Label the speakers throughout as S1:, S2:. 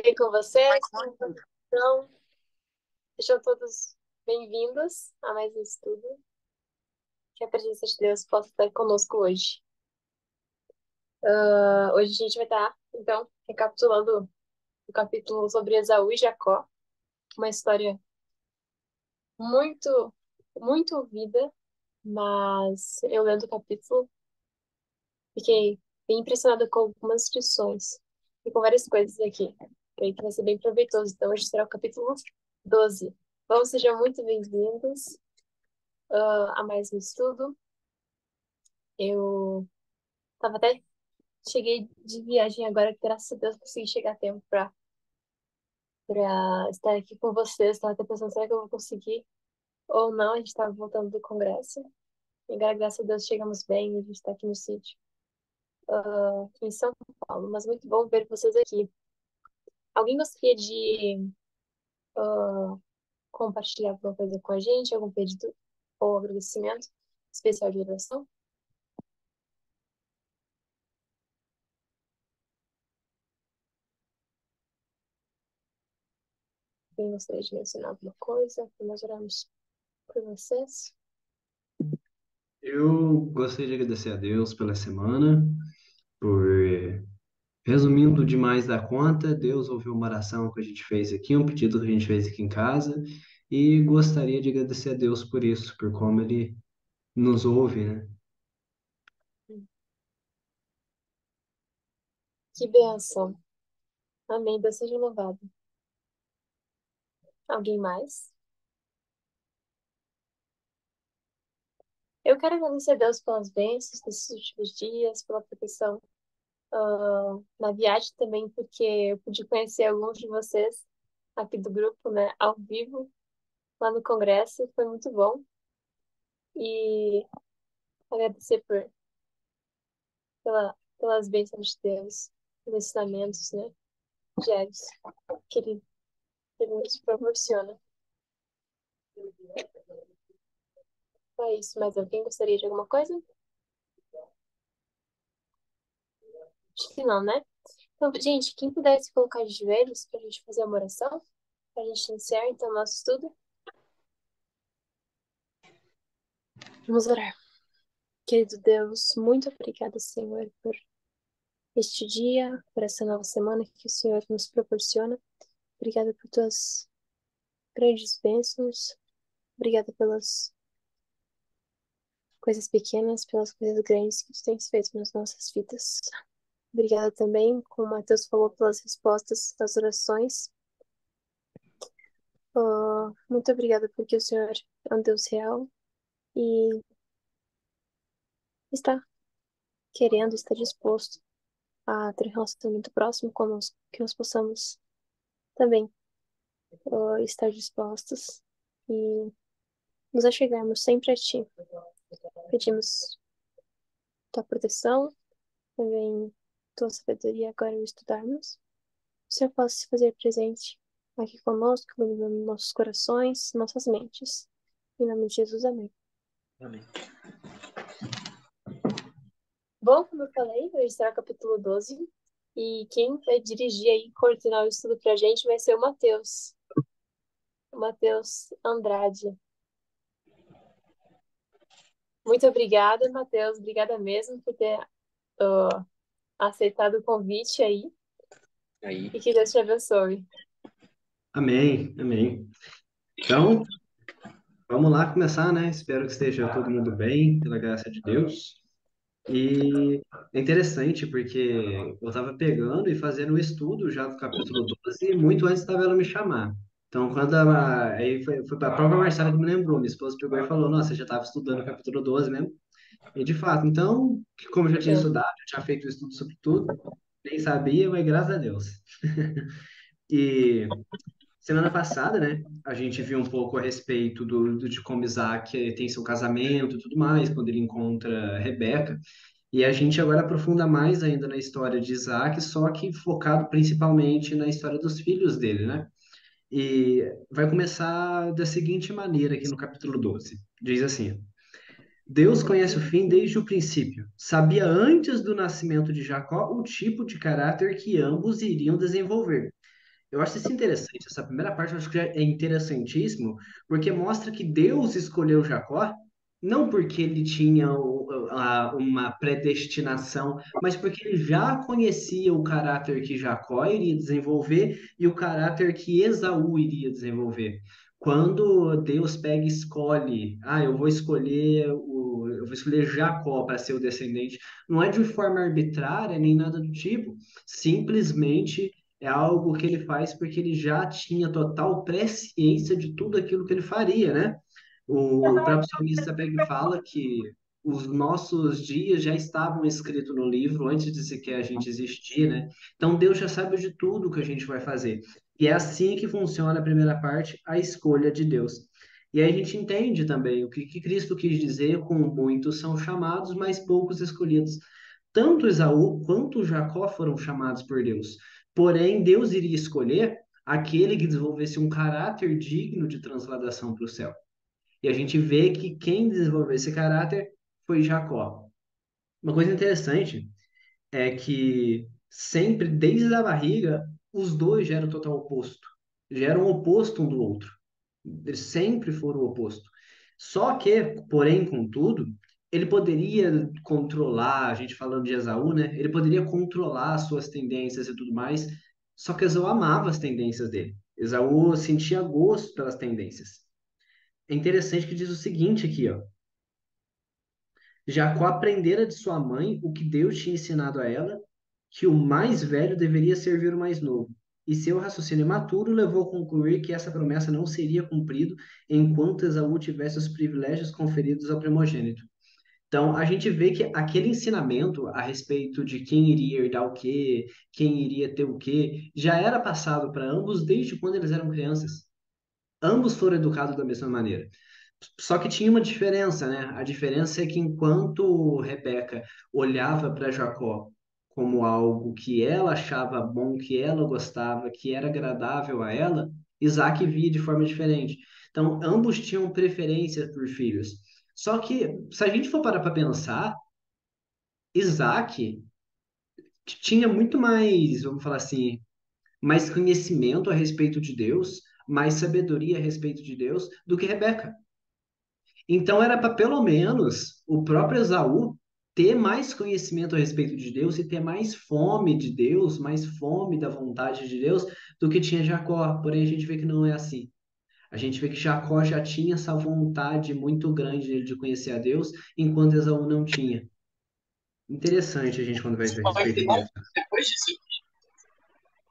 S1: bem com vocês? Então, sejam todos bem-vindos a mais um estudo. Que a presença de Deus possa estar conosco hoje. Hoje a gente vai estar, então, recapitulando o capítulo sobre Esaú e Jacó. Uma história muito, muito ouvida, mas eu lendo o capítulo fiquei bem impressionada com algumas descrições e com várias coisas aqui. Creio que vai ser bem proveitoso. Então, hoje será o capítulo 12. Bom, sejam muito bem-vindos a mais um estudo. Eu tava até cheguei de viagem agora, graças a Deus consegui chegar a tempo para estar aqui com vocês. Tava até pensando, será que eu vou conseguir ou não? A gente tava voltando do congresso. E agora, graças a Deus, chegamos bem. A gente tá aqui no sítio, aqui em São Paulo. Mas muito bom ver vocês aqui. Alguém gostaria de ah, compartilhar alguma coisa com a gente? Algum pedido ou agradecimento especial de oração? Alguém gostaria de mencionar alguma coisa? Nós oramos por vocês.
S2: Eu gostaria de agradecer a Deus pela semana, por resumindo demais da conta, Deus ouviu uma oração que a gente fez aqui, um pedido que a gente fez aqui em casa, e gostaria de agradecer a Deus por isso, por como Ele nos ouve, né?
S1: Que bênção. Amém. Deus seja louvado. Alguém mais? Eu quero agradecer a Deus pelas bênçãos desses últimos dias, pela proteção, na viagem também, porque eu pude conhecer alguns de vocês aqui do grupo, né, ao vivo, lá no congresso. Foi muito bom. E agradecer pelas bênçãos de Deus, pelos ensinamentos, né, diários que ele nos proporciona. É isso. Mais alguém gostaria de alguma coisa? Acho que não, né? Então, gente, quem pudesse colocar de joelhos para a gente fazer uma oração, para a gente iniciar então o nosso estudo, vamos orar. Querido Deus, muito obrigada, Senhor, por este dia, por essa nova semana que o Senhor nos proporciona. Obrigada por tuas grandes bênçãos. Obrigada pelas coisas pequenas, pelas coisas grandes que tu tens feito nas nossas vidas. Obrigada também, como o Mateus falou, pelas respostas das orações. Muito obrigada porque o Senhor é um Deus real e está querendo, está disposto a ter um relacionamento próximo conosco, que nós possamos também estar dispostos e nos achegarmos sempre a Ti. Pedimos Tua proteção, também Tua sabedoria agora ao estudarmos. Que o Senhor possa se fazer presente aqui conosco, iluminando nossos corações, nossas mentes. Em nome de Jesus, amém.
S2: Amém.
S1: Bom, como eu falei, hoje será o capítulo 12. E quem vai dirigir aí, coordenar o estudo pra gente vai ser o Matheus Andrade. Muito obrigada, Matheus. Obrigada mesmo por ter aceitado o convite aí.
S2: Aí.
S1: E que Deus te abençoe.
S2: Amém, amém. Então, vamos lá começar, né? Espero que esteja todo mundo bem, pela graça de Deus. E é interessante porque eu estava pegando e fazendo o estudo já do capítulo 12 muito antes da ela me chamar. Então, aí foi para a própria Marcela que me lembrou. Minha esposa pegou e falou: Nossa, você já estava estudando o capítulo 12 mesmo? E de fato, então, como eu já
S1: Que
S2: tinha
S1: bem.
S2: estudado, já tinha feito o estudo sobre tudo, nem sabia, mas graças a Deus. E semana passada, né, a gente viu um pouco a respeito de como Isaac tem seu casamento e tudo mais, quando ele encontra Rebeca. E a gente agora aprofunda mais ainda na história de Isaac, só que focado principalmente na história dos filhos dele, né? E vai começar da seguinte maneira aqui no capítulo 12. Diz assim: Deus conhece o fim desde o princípio. Sabia antes do nascimento de Jacó o tipo de caráter que ambos iriam desenvolver. Eu acho isso interessante. Essa primeira parte eu acho que já é interessantíssimo, porque mostra que Deus escolheu Jacó não porque ele tinha uma predestinação, mas porque ele já conhecia o caráter que Jacó iria desenvolver e o caráter que Esaú iria desenvolver. Quando Deus pega e escolhe, eu vou escolher Jacó para ser o descendente, não é de forma arbitrária nem nada do tipo, simplesmente é algo que ele faz porque ele já tinha total presciência de tudo aquilo que ele faria, né? O próprio salmista pega e fala que os nossos dias já estavam escritos no livro antes de sequer a gente existir, né? Então Deus já sabe de tudo que a gente vai fazer. E é assim que funciona a primeira parte, a escolha de Deus. E aí a gente entende também o que Cristo quis dizer com muitos são chamados, mas poucos escolhidos. Tanto Esaú quanto Jacó foram chamados por Deus. Porém, Deus iria escolher aquele que desenvolvesse um caráter digno de transladação para o céu. E a gente vê que quem desenvolveu esse caráter foi Jacó. Uma coisa interessante é que sempre, desde a barriga, os dois já eram o total oposto. Já eram o oposto um do outro. Eles sempre foram o oposto. Só que, porém, contudo, ele poderia controlar, a gente falando de Esaú, né? Ele poderia controlar as suas tendências e tudo mais. Só que Esaú amava as tendências dele. Esaú sentia gosto pelas tendências. É interessante que diz o seguinte aqui, ó. Jacó aprendera de sua mãe o que Deus tinha ensinado a ela, que o mais velho deveria servir o mais novo. E seu raciocínio imaturo levou a concluir que essa promessa não seria cumprida enquanto Esaú tivesse os privilégios conferidos ao primogênito. Então, a gente vê que aquele ensinamento a respeito de quem iria herdar o quê, quem iria ter o quê, já era passado para ambos desde quando eles eram crianças. Ambos foram educados da mesma maneira. Só que tinha uma diferença, né? A diferença é que enquanto Rebeca olhava para Jacó como algo que ela achava bom, que ela gostava, que era agradável a ela, Isaac via de forma diferente. Então, ambos tinham preferência por filhos. Só que, se a gente for parar para pensar, Isaac tinha muito mais, vamos falar assim, mais conhecimento a respeito de Deus, mais sabedoria a respeito de Deus do que Rebeca. Então era para pelo menos o próprio Esaú ter mais conhecimento a respeito de Deus e ter mais fome de Deus, mais fome da vontade de Deus do que tinha Jacó. Porém, a gente vê que não é assim. A gente vê que Jacó já tinha essa vontade muito grande dele de conhecer a Deus, enquanto Esaú não tinha. Interessante a gente quando vai ver a respeito disso.
S3: Depois disso,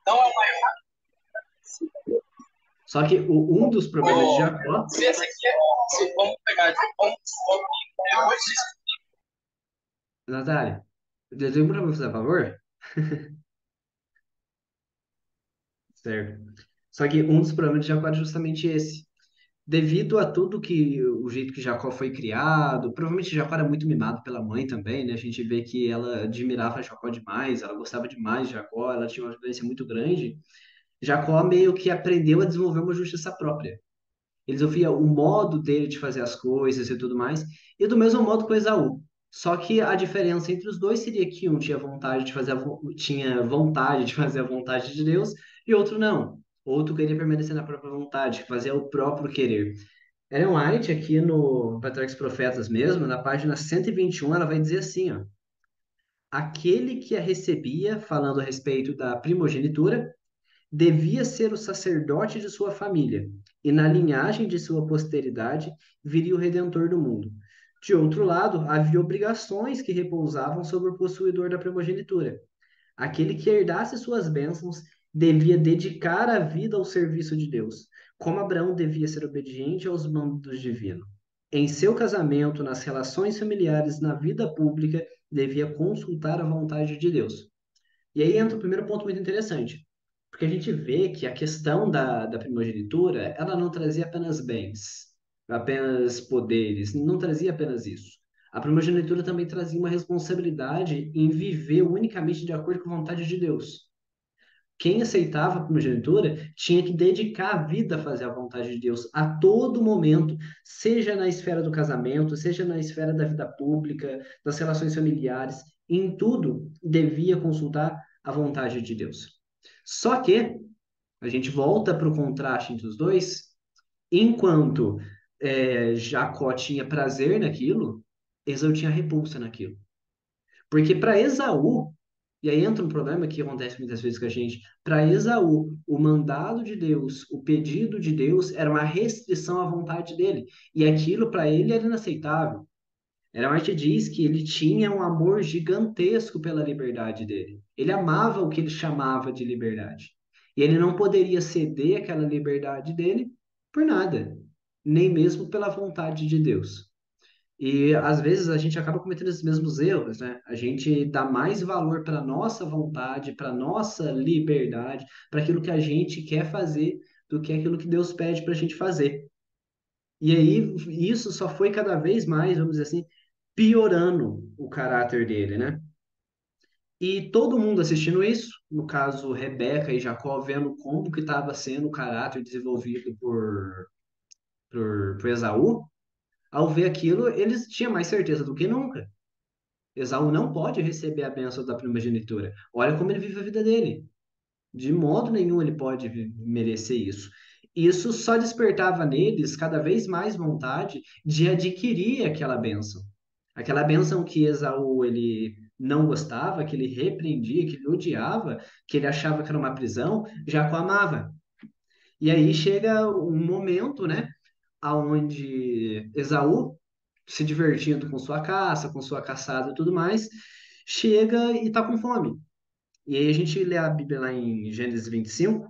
S3: não é uma.
S2: Só que um dos problemas de Jacó,
S3: Se esse aqui é. Se vamos pegar de ponto, depois disso.
S2: Natália, eu tenho para você, por favor? Certo. Só que um dos problemas de Jacó é justamente esse. Devido a tudo que o jeito que Jacó foi criado, provavelmente Jacó era muito mimado pela mãe também, né? A gente vê que ela admirava Jacó demais, ela gostava demais de Jacó, ela tinha uma influência muito grande. Jacó meio que aprendeu a desenvolver uma justiça própria. Ele desenvolvia o modo dele de fazer as coisas e tudo mais, e do mesmo modo com Esaú. Só que a diferença entre os dois seria que um tinha vontade de fazer tinha vontade de fazer a vontade de Deus e outro não. Outro queria permanecer na própria vontade, fazer o próprio querer. Ellen White, aqui no Patriarcas e Profetas mesmo, na página 121, ela vai dizer assim, ó, aquele que a recebia, falando a respeito da primogenitura, devia ser o sacerdote de sua família, e na linhagem de sua posteridade viria o Redentor do mundo. De outro lado, havia obrigações que repousavam sobre o possuidor da primogenitura. Aquele que herdasse suas bênçãos devia dedicar a vida ao serviço de Deus, como Abraão devia ser obediente aos mandos divinos. Em seu casamento, nas relações familiares, na vida pública, devia consultar a vontade de Deus. E aí entra o primeiro ponto muito interessante, porque a gente vê que a questão da primogenitura, ela não trazia apenas bens, apenas poderes, não trazia apenas isso. A primogenitura também trazia uma responsabilidade em viver unicamente de acordo com a vontade de Deus. Quem aceitava a primogenitura tinha que dedicar a vida a fazer a vontade de Deus a todo momento, seja na esfera do casamento, seja na esfera da vida pública, das relações familiares, em tudo devia consultar a vontade de Deus. Só que A gente volta para o contraste entre os dois. Enquanto Jacó tinha prazer naquilo, Esaú tinha repulsa naquilo. Porque para Esaú, e aí entra um problema que acontece muitas vezes com a gente, para Esaú, o mandado de Deus, o pedido de Deus era uma restrição à vontade dele. E aquilo para ele era inaceitável. Ellen diz que ele tinha um amor gigantesco pela liberdade dele. Ele amava o que ele chamava de liberdade. E ele não poderia ceder aquela liberdade dele por nada, nem mesmo pela vontade de Deus. E às vezes a gente acaba cometendo esses mesmos erros, né? A gente dá mais valor para nossa vontade, para nossa liberdade, para aquilo que a gente quer fazer, do que aquilo que Deus pede para a gente fazer. E aí isso só foi cada vez mais, vamos dizer assim, piorando o caráter dele, né? E todo mundo assistindo isso, no caso Rebeca e Jacó, vendo como que estava sendo o caráter desenvolvido por Esaú, ao ver aquilo, eles tinham mais certeza do que nunca. Esaú não pode receber a bênção da primogenitura. Olha como ele vive a vida dele. De modo nenhum ele pode merecer isso. Isso só despertava neles cada vez mais vontade de adquirir aquela bênção. Aquela bênção que Esaú ele não gostava, que ele repreendia, que ele odiava, que ele achava que era uma prisão, Jacó amava. E aí chega um momento, né, aonde Esaú, se divertindo com sua caça, com sua caçada e tudo mais, chega e está com fome. E aí a gente lê a Bíblia lá em Gênesis 25,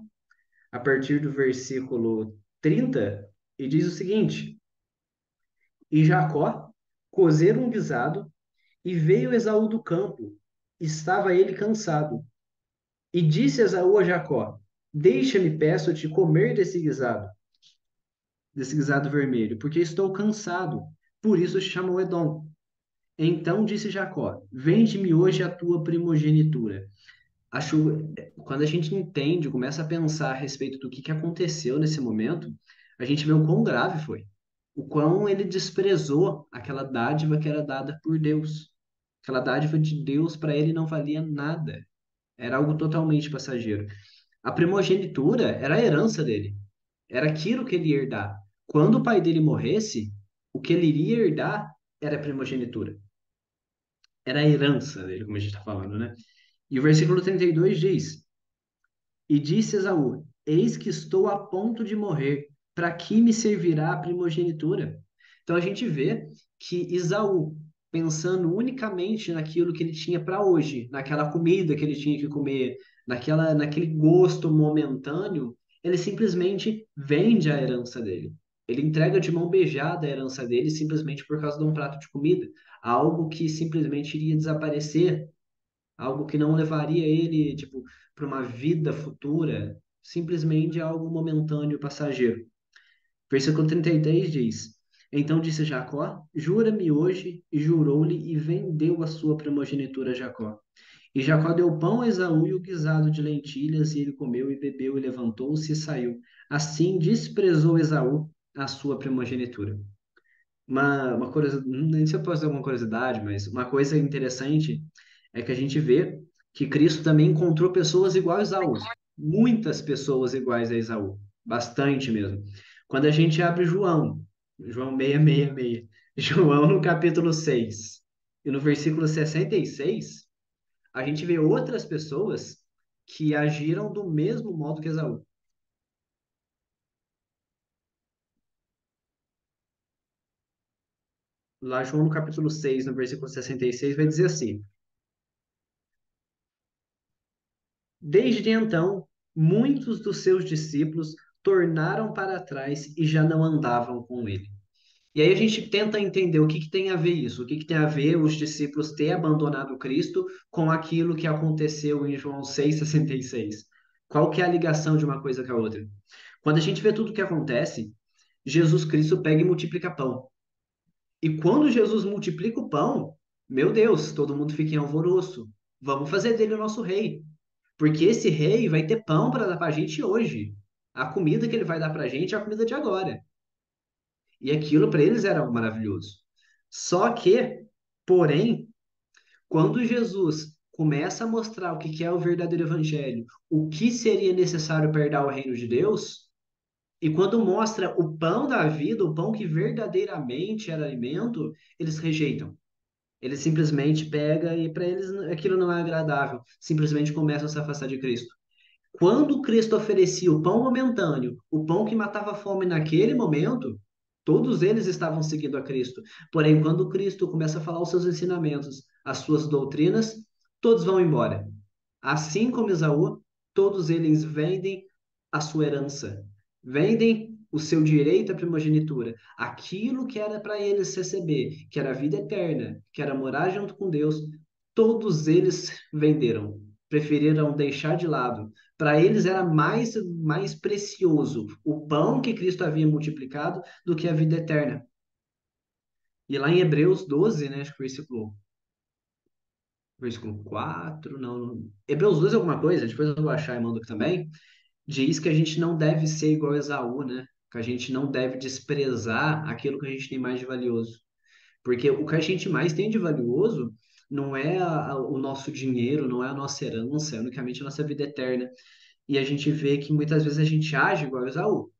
S2: a partir do versículo 30, e diz o seguinte: E Jacó cozer um guisado, e veio Esaú do campo. Estava ele cansado. E disse Esaú a Jacó: Deixa-me, peço-te, comer desse guisado vermelho, porque estou cansado. Por isso te chamou Edom. Então disse Jacó: Vende-me hoje a tua primogenitura. Acho, quando a gente entende, começa a pensar a respeito do que aconteceu nesse momento, a gente vê o quão grave foi. O quão ele desprezou aquela dádiva que era dada por Deus. Aquela dádiva de Deus para ele não valia nada. Era algo totalmente passageiro. A primogenitura era a herança dele. Era aquilo que ele ia herdar. Quando o pai dele morresse, o que ele iria herdar era a primogenitura. Era a herança dele, como a gente está falando, né? E o versículo 32 diz: E disse Esaú: Eis que estou a ponto de morrer, para que me servirá a primogenitura? Então a gente vê que Esaú, pensando unicamente naquilo que ele tinha para hoje, naquela comida que ele tinha que comer, naquele gosto momentâneo, ele simplesmente vende a herança dele. Ele entrega de mão beijada a herança dele simplesmente por causa de um prato de comida, algo que simplesmente iria desaparecer, algo que não levaria ele, tipo, para uma vida futura, simplesmente algo momentâneo, passageiro. Versículo 33 diz: Então disse Jacó: Jura-me hoje, e jurou-lhe, e vendeu a sua primogenitura a Jacó. E Jacó deu pão a Esaú e o guisado de lentilhas, e ele comeu e bebeu, e levantou-se e saiu. Assim desprezou Esaú a sua primogenitura. Uma coisa, nem sei se eu posso dizer alguma curiosidade, mas uma coisa interessante é que a gente vê que Cristo também encontrou pessoas iguais a Esaú. Muitas pessoas iguais a Esaú. Bastante mesmo. Quando a gente abre João 666, João no capítulo 6 e no versículo 66, a gente vê outras pessoas que agiram do mesmo modo que Esaú. Lá, João no capítulo 6 no versículo 66, vai dizer assim: Desde então, muitos dos seus discípulos tornaram para trás e já não andavam com ele. E aí a gente tenta entender o que tem a ver isso, o que tem a ver os discípulos ter abandonado Cristo com aquilo que aconteceu em João 6,66. Qual que é a ligação de uma coisa com a outra? Quando a gente vê tudo o que acontece, Jesus Cristo pega e multiplica pão. E quando Jesus multiplica o pão, meu Deus, todo mundo fica em alvoroço. Vamos fazer dele o nosso rei. Porque esse rei vai ter pão para dar para a gente hoje. A comida que ele vai dar para a gente é a comida de agora. E aquilo para eles era algo maravilhoso. Só que, porém, quando Jesus começa a mostrar o que que é o verdadeiro evangelho, o que seria necessário para herdar o reino de Deus, e quando mostra o pão da vida, o pão que verdadeiramente era alimento, eles rejeitam. Eles simplesmente pegam e para eles aquilo não é agradável, simplesmente começam a se afastar de Cristo. Quando Cristo oferecia o pão momentâneo, o pão que matava a fome naquele momento, todos eles estavam seguindo a Cristo. Porém, quando Cristo começa a falar os seus ensinamentos, as suas doutrinas, todos vão embora. Assim como Esaú, todos eles vendem a sua herança, vendem o seu direito à primogenitura, aquilo que era para eles receber, que era a vida eterna, que era morar junto com Deus, todos eles venderam, preferiram deixar de lado. Para eles era mais precioso o pão que Cristo havia multiplicado do que a vida eterna. E lá em Hebreus 12, né, acho que versículo 4, não. Hebreus 12 é alguma coisa, depois eu vou achar e mando aqui também. Diz que a gente não deve ser igual a Esaú, né? Que a gente não deve desprezar aquilo que a gente tem mais de valioso. Porque o que a gente mais tem de valioso não é o nosso dinheiro, não é a nossa herança, é unicamente a nossa vida eterna. E a gente vê que muitas vezes a gente age igual a Esaú.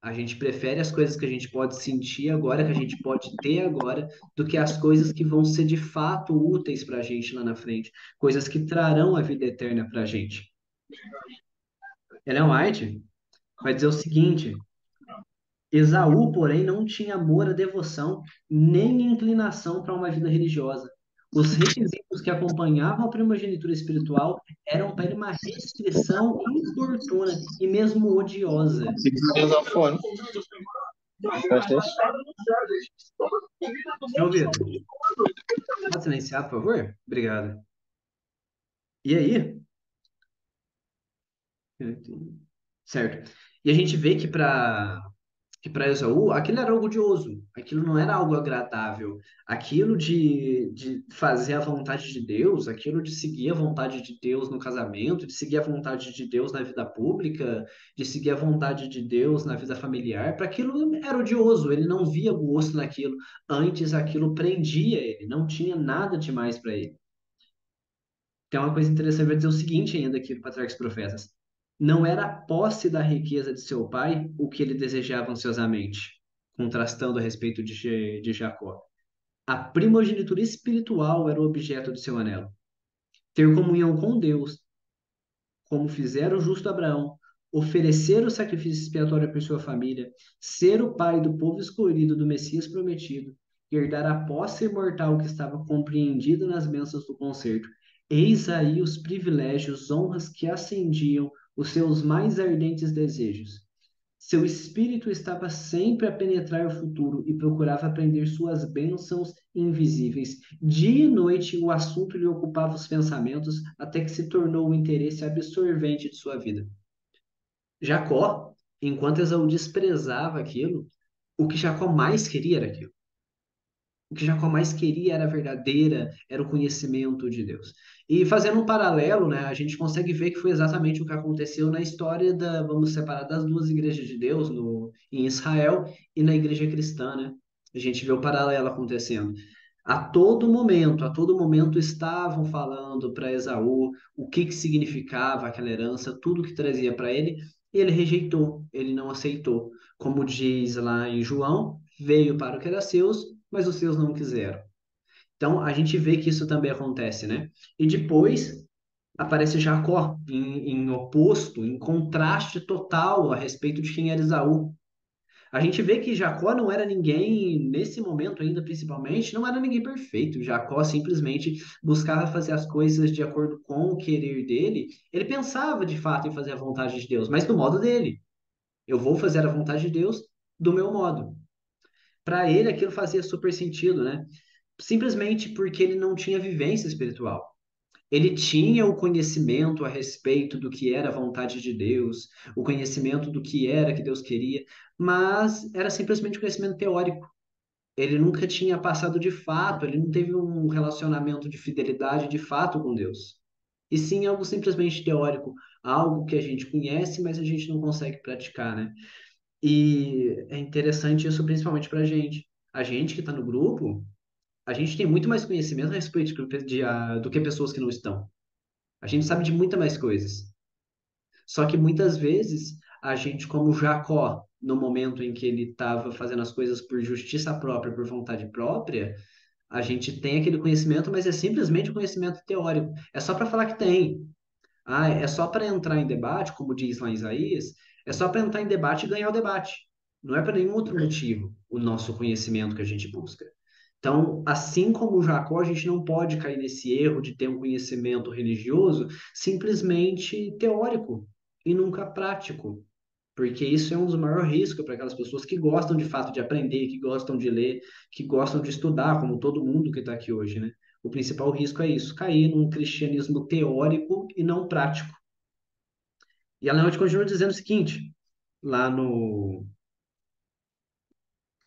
S2: A gente prefere as coisas que a gente pode sentir agora, que a gente pode ter agora, do que as coisas que vão ser de fato úteis para a gente lá na frente, coisas que trarão a vida eterna para a gente. Ellen White vai dizer o seguinte: Esaú, porém, não tinha amor à devoção, nem inclinação para uma vida religiosa. Os requisitos que acompanhavam a primogenitura espiritual eram para ele uma restrição importuna e mesmo odiosa.
S3: Usar fone.
S2: Senhor Vitor, pode silenciar, por favor? Obrigado. E aí? Certo. E a gente vê que para Esaú aquilo era algo odioso, aquilo não era algo agradável, aquilo de fazer a vontade de Deus, aquilo de seguir a vontade de Deus no casamento, de seguir a vontade de Deus na vida pública, de seguir a vontade de Deus na vida familiar, para aquilo era odioso, ele não via gosto naquilo, antes aquilo prendia ele, não tinha nada demais para ele. Tem uma coisa interessante, vai dizer o seguinte ainda aqui no Patriarcas e Profetas. Não era a posse da riqueza de seu pai o que ele desejava ansiosamente, contrastando a respeito de Jacó. A primogenitura espiritual era o objeto de seu anelo. Ter comunhão com Deus, como fizera o justo Abraão, oferecer o sacrifício expiatório por sua família, ser o pai do povo escolhido do Messias prometido, herdar a posse imortal que estava compreendida nas bênçãos do concerto. Eis aí os privilégios, honras que acendiam os seus mais ardentes desejos. Seu espírito estava sempre a penetrar o futuro e procurava aprender suas bênçãos invisíveis. Dia e noite o assunto lhe ocupava os pensamentos até que se tornou o interesse absorvente de sua vida. Jacó, enquanto Esaú desprezava aquilo, o que Jacó mais queria era aquilo. O que Jacó mais queria era a verdadeira, era o conhecimento de Deus. E fazendo um paralelo, né, a gente consegue ver que foi exatamente o que aconteceu na história vamos separar das duas igrejas de Deus, em Israel e na igreja cristã, né? A gente vê o paralelo acontecendo. A todo momento estavam falando para Esaú o que significava aquela herança, tudo que trazia para ele, e ele rejeitou, ele não aceitou. Como diz lá em João, veio para o que era seus, mas os seus não quiseram. Então, a gente vê que isso também acontece, né? E depois aparece Jacó em oposto, em contraste total a respeito de quem era Esaú. A gente vê que Jacó não era ninguém, nesse momento ainda principalmente, não era ninguém perfeito. Jacó simplesmente buscava fazer as coisas de acordo com o querer dele. Ele pensava de fato em fazer a vontade de Deus, mas do modo dele. Eu vou fazer a vontade de Deus do meu modo. Para ele aquilo fazia super sentido, né? Simplesmente porque ele não tinha vivência espiritual. Ele tinha o conhecimento a respeito do que era a vontade de Deus, o conhecimento do que era que Deus queria, mas era simplesmente conhecimento teórico. Ele nunca tinha passado de fato, ele não teve um relacionamento de fidelidade de fato com Deus. E sim algo simplesmente teórico, algo que a gente conhece, mas a gente não consegue praticar, né? E é interessante isso principalmente para a gente. A gente que está no grupo, a gente tem muito mais conhecimento a respeito do que pessoas que não estão. A gente sabe de muitas mais coisas. Só que muitas vezes a gente, como Jacó, no momento em que ele estava fazendo as coisas por justiça própria, por vontade própria, a gente tem aquele conhecimento, mas é simplesmente um conhecimento teórico. É só para falar que tem. Ah, é só para entrar em debate, como diz lá em Isaías, é só para entrar em debate e ganhar o debate. Não é para nenhum outro motivo o nosso conhecimento que a gente busca. Então, assim como Jacó, a gente não pode cair nesse erro de ter um conhecimento religioso simplesmente teórico e nunca prático, porque isso é um dos maiores riscos para aquelas pessoas que gostam de fato de aprender, que gostam de ler, que gostam de estudar, como todo mundo que está aqui hoje, né? O principal risco é isso, cair num cristianismo teórico e não prático. E a Leonte continua dizendo o seguinte, lá no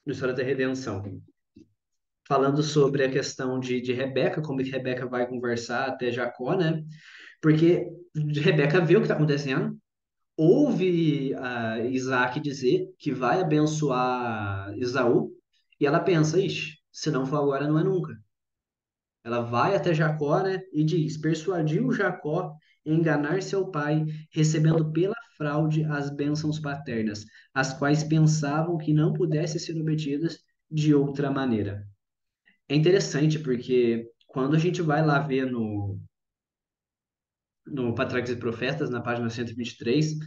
S2: História da Redenção, falando sobre a questão de Rebeca, como que Rebeca vai conversar até Jacó, né? Porque Rebeca vê o que está acontecendo, ouve Isaac dizer que vai abençoar Esaú, e ela pensa, ixi, se não for agora, não é nunca. Ela vai até Jacó, né, e diz: persuadiu Jacó em enganar seu pai, recebendo pela fraude as bênçãos paternas, as quais pensavam que não pudessem ser obtidas de outra maneira. É interessante porque quando a gente vai lá ver no Patriarcas e Profetas, na página 123,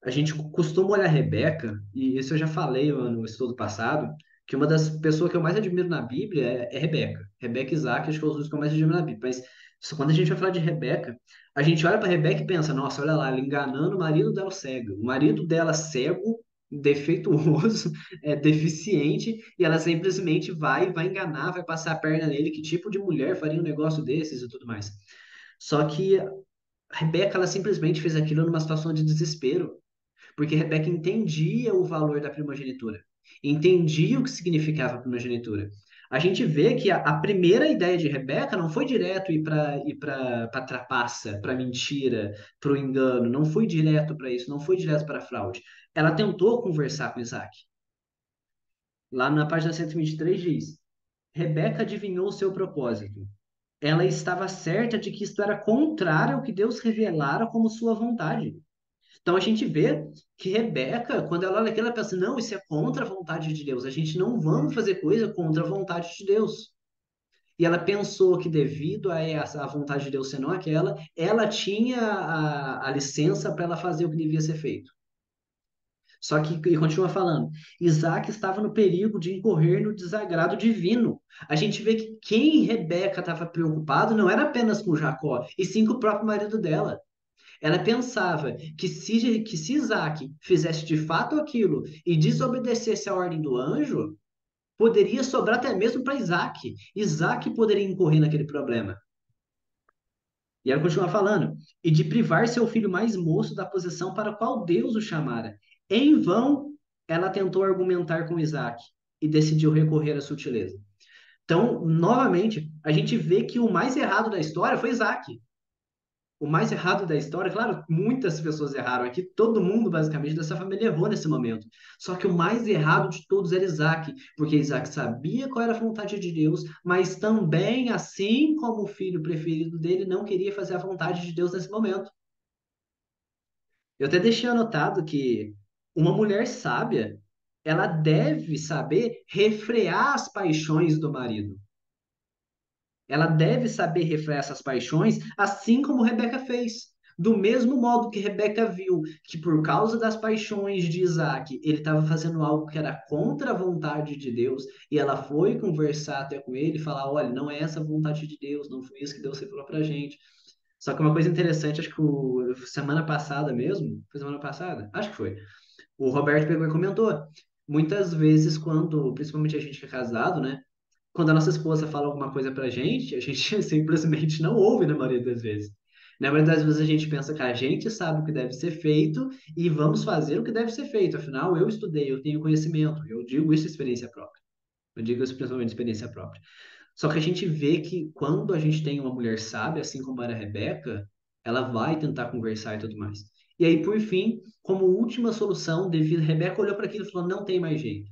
S2: a gente costuma olhar a Rebeca, e isso eu já falei no estudo passado, que uma das pessoas que eu mais admiro na Bíblia é Rebeca. Rebeca e Isaac, acho que são os dois que eu mais admiro na Bíblia. Mas quando a gente vai falar de Rebeca, a gente olha para Rebeca e pensa, nossa, olha lá, ela enganando o marido dela cego. O marido dela cego, defeituoso, deficiente, e ela simplesmente vai enganar, vai passar a perna nele. Que tipo de mulher faria um negócio desses e tudo mais? Só que a Rebeca, ela simplesmente fez aquilo numa situação de desespero. Porque Rebeca entendia o valor da primogenitura, entendia o que significava a primogenitura. A gente vê que a primeira ideia de Rebeca não foi direto ir para trapaça, para mentira, para o engano, não foi direto para isso, não foi direto para a fraude. Ela tentou conversar com Isaac. Lá na página 123 diz: Rebeca adivinhou o seu propósito. Ela estava certa de que isto era contrário ao que Deus revelara como sua vontade. Então a gente vê que Rebeca, quando ela olha aquilo, ela pensa: não, isso é contra a vontade de Deus. A gente não vamos fazer coisa contra a vontade de Deus. E ela pensou que, devido a vontade de Deus sendo aquela, ela tinha a licença para ela fazer o que devia ser feito. Só que, e continua falando, Isaac estava no perigo de incorrer no desagrado divino. A gente vê que quem Rebeca estava preocupado não era apenas com Jacó, e sim com o próprio marido dela. Ela pensava que se Isaac fizesse de fato aquilo e desobedecesse a ordem do anjo, poderia sobrar até mesmo para Isaac. Isaac poderia incorrer naquele problema. E ela continua falando, e de privar seu filho mais moço da posição para a qual Deus o chamara. Em vão, ela tentou argumentar com Isaac e decidiu recorrer à sutileza. Então, novamente, a gente vê que o mais errado da história foi Isaac. O mais errado da história, claro, muitas pessoas erraram aqui, todo mundo basicamente dessa família errou nesse momento. Só que o mais errado de todos era Isaac, porque Isaac sabia qual era a vontade de Deus, mas também, assim como o filho preferido dele, não queria fazer a vontade de Deus nesse momento. Eu até deixei anotado que uma mulher sábia, ela deve saber refrear as paixões do marido. Ela deve saber refrear essas paixões, assim como Rebeca fez. Do mesmo modo que Rebeca viu que, por causa das paixões de Isaac, ele estava fazendo algo que era contra a vontade de Deus, e ela foi conversar até com ele e falar: olha, não é essa a vontade de Deus, não foi isso que Deus revelou pra gente. Só que uma coisa interessante, acho que semana passada mesmo, foi semana passada? Acho que foi. O Roberto pegou e comentou. Muitas vezes, quando, principalmente a gente que é casado, né? Quando a nossa esposa fala alguma coisa pra gente, a gente simplesmente não ouve na maioria das vezes. Na maioria das vezes a gente pensa que a gente sabe o que deve ser feito e vamos fazer o que deve ser feito. Afinal, eu estudei, eu tenho conhecimento. Eu digo isso de experiência própria. Eu digo isso principalmente de experiência própria. Só que a gente vê que quando a gente tem uma mulher sábia, assim como era a Rebeca, ela vai tentar conversar e tudo mais. E aí, por fim, como última solução, devido Rebeca olhou para aquilo e falou: não tem mais jeito.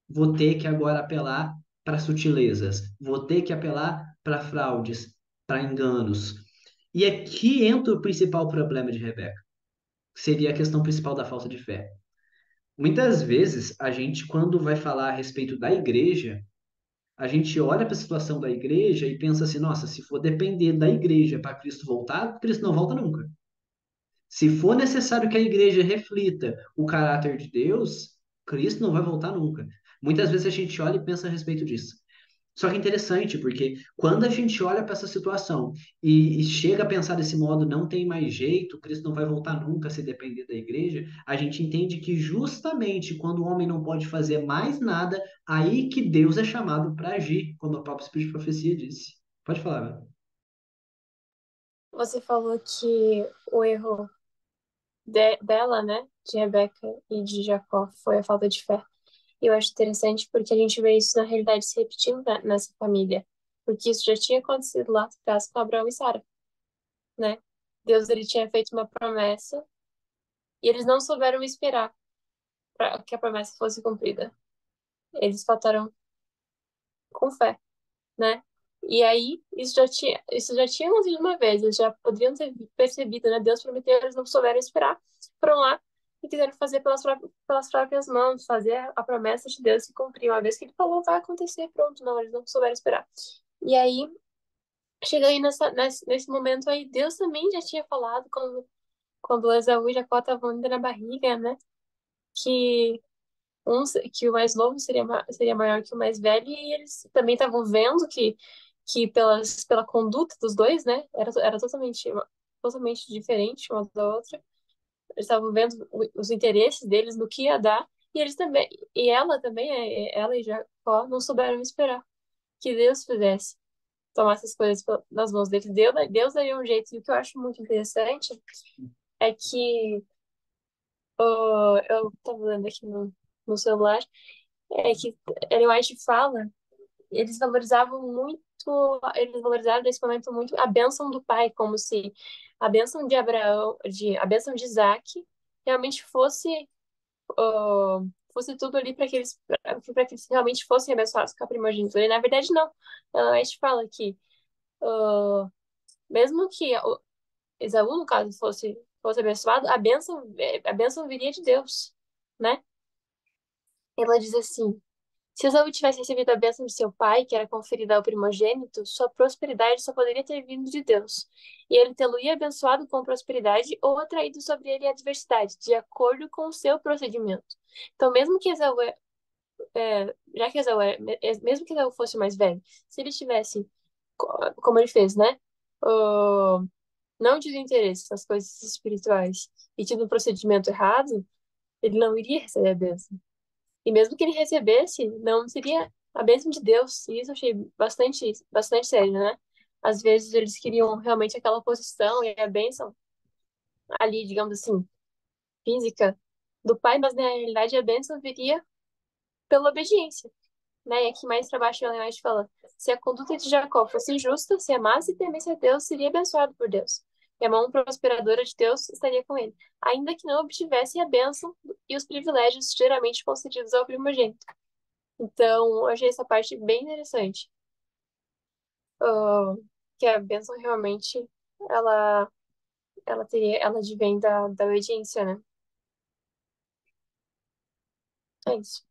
S2: Vou ter que agora apelar para sutilezas, vou ter que apelar para fraudes, para enganos. E aqui entra o principal problema de Rebeca, que seria a questão principal da falta de fé. Muitas vezes, a gente, quando vai falar a respeito da igreja, a gente olha para a situação da igreja e pensa assim: nossa, se for depender da igreja para Cristo voltar, Cristo não volta nunca. Se for necessário que a igreja reflita o caráter de Deus, Cristo não vai voltar nunca. Muitas vezes a gente olha e pensa a respeito disso. Só que é interessante, porque quando a gente olha para essa situação e chega a pensar desse modo, não tem mais jeito, Cristo não vai voltar nunca se depender da igreja, a gente entende que justamente quando o homem não pode fazer mais nada, aí que Deus é chamado para agir, como o próprio Espírito de Profecia disse. Pode falar, velho.
S1: Você falou que o erro dela, né, de Rebeca e de Jacó, foi a falta de fé. E eu acho interessante porque a gente vê isso na realidade se repetindo nessa família. Porque isso já tinha acontecido lá atrás com Abraão e Sara, né? Deus ele tinha feito uma promessa e eles não souberam esperar para que a promessa fosse cumprida. Eles faltaram com fé, né? E aí, isso já tinha acontecido uma vez, eles já poderiam ter percebido, né? Deus prometeu, eles não souberam esperar, foram lá e quiseram fazer pelas próprias mãos, fazer a promessa de Deus se cumprir. Uma vez que ele falou, vai acontecer, pronto, não, eles não souberam esperar. E aí, chega aí nesse momento aí, Deus também já tinha falado, quando Esaú e Jacó estavam ainda na barriga, né? Que que o mais novo seria maior que o mais velho, e eles também estavam vendo que pela conduta dos dois, né, era totalmente diferente uma da outra. Eles estavam vendo os interesses deles no que ia dar, e eles também, e ela também, ela e Jacó não souberam esperar que Deus fizesse, tomasse as coisas nas mãos deles. Deus daria um jeito, e o que eu acho muito interessante é que eu estava lendo aqui no celular, é que Ellen White fala, eles valorizavam nesse momento muito a bênção do pai, como se a bênção de Abraão, a bênção de Isaac realmente fosse tudo ali para que eles realmente fossem abençoados com a primogenitura. E na verdade não. Ellen White fala que uh, mesmo que Esaú, no caso, fosse abençoado, a bênção viria de Deus, né? Ela diz assim: se Esaú tivesse recebido a bênção de seu pai, que era conferida ao primogênito, sua prosperidade só poderia ter vindo de Deus. E ele tê-lo-ia abençoado com prosperidade ou atraído sobre ele a adversidade, de acordo com o seu procedimento. Então, mesmo que Esaú, já que Esaú, mesmo que Esaú fosse mais velho, se ele tivesse, como ele fez, né? Uh, não tido interesse nas coisas espirituais e tido um procedimento errado, ele não iria receber a bênção. E mesmo que ele recebesse, não seria a bênção de Deus. E isso eu achei bastante sério, né? Às vezes eles queriam realmente aquela posição e a bênção ali, digamos assim, física do pai, mas na realidade a bênção viria pela obediência, né? E aqui mais para baixo ela mais fala: se a conduta de Jacó fosse justa, se amasse e temesse a Deus, seria abençoado por Deus. E a mão prosperadora de Deus estaria com ele, ainda que não obtivesse a bênção e os privilégios geralmente concedidos ao primogênito. Então, eu achei essa parte bem interessante. Ah, que a bênção realmente, ela, ela advém da obediência, né? É isso.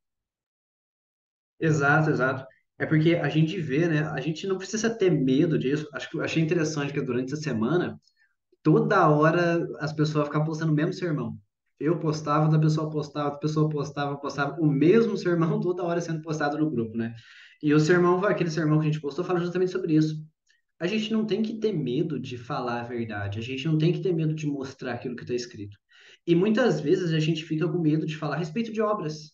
S2: Exato, exato. É porque a gente vê, né? A gente não precisa ter medo disso. Acho que eu achei interessante que durante essa semana, toda hora as pessoas ficavam postando o mesmo sermão. Eu postava, outra pessoa postava, postava o mesmo sermão toda hora sendo postado no grupo, né? E o sermão, aquele sermão que a gente postou, fala justamente sobre isso. A gente não tem que ter medo de falar a verdade, a gente não tem que ter medo de mostrar aquilo que está escrito. E muitas vezes a gente fica com medo de falar a respeito de obras.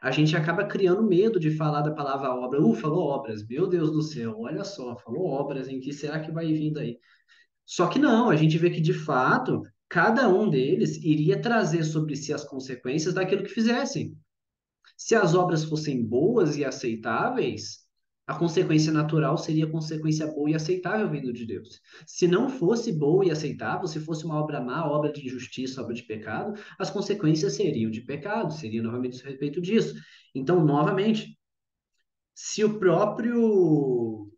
S2: A gente acaba criando medo de falar da palavra obra. Falou obras, meu Deus do céu, olha só, falou obras, em que será que vai vir daí? Só que não, a gente vê que de fato, cada um deles iria trazer sobre si as consequências daquilo que fizessem. Se as obras fossem boas e aceitáveis, a consequência natural seria a consequência boa e aceitável vindo de Deus. Se não fosse boa e aceitável, se fosse uma obra má, obra de injustiça, obra de pecado, as consequências seriam de pecado, seria novamente a respeito disso. Então, novamente, se o próprio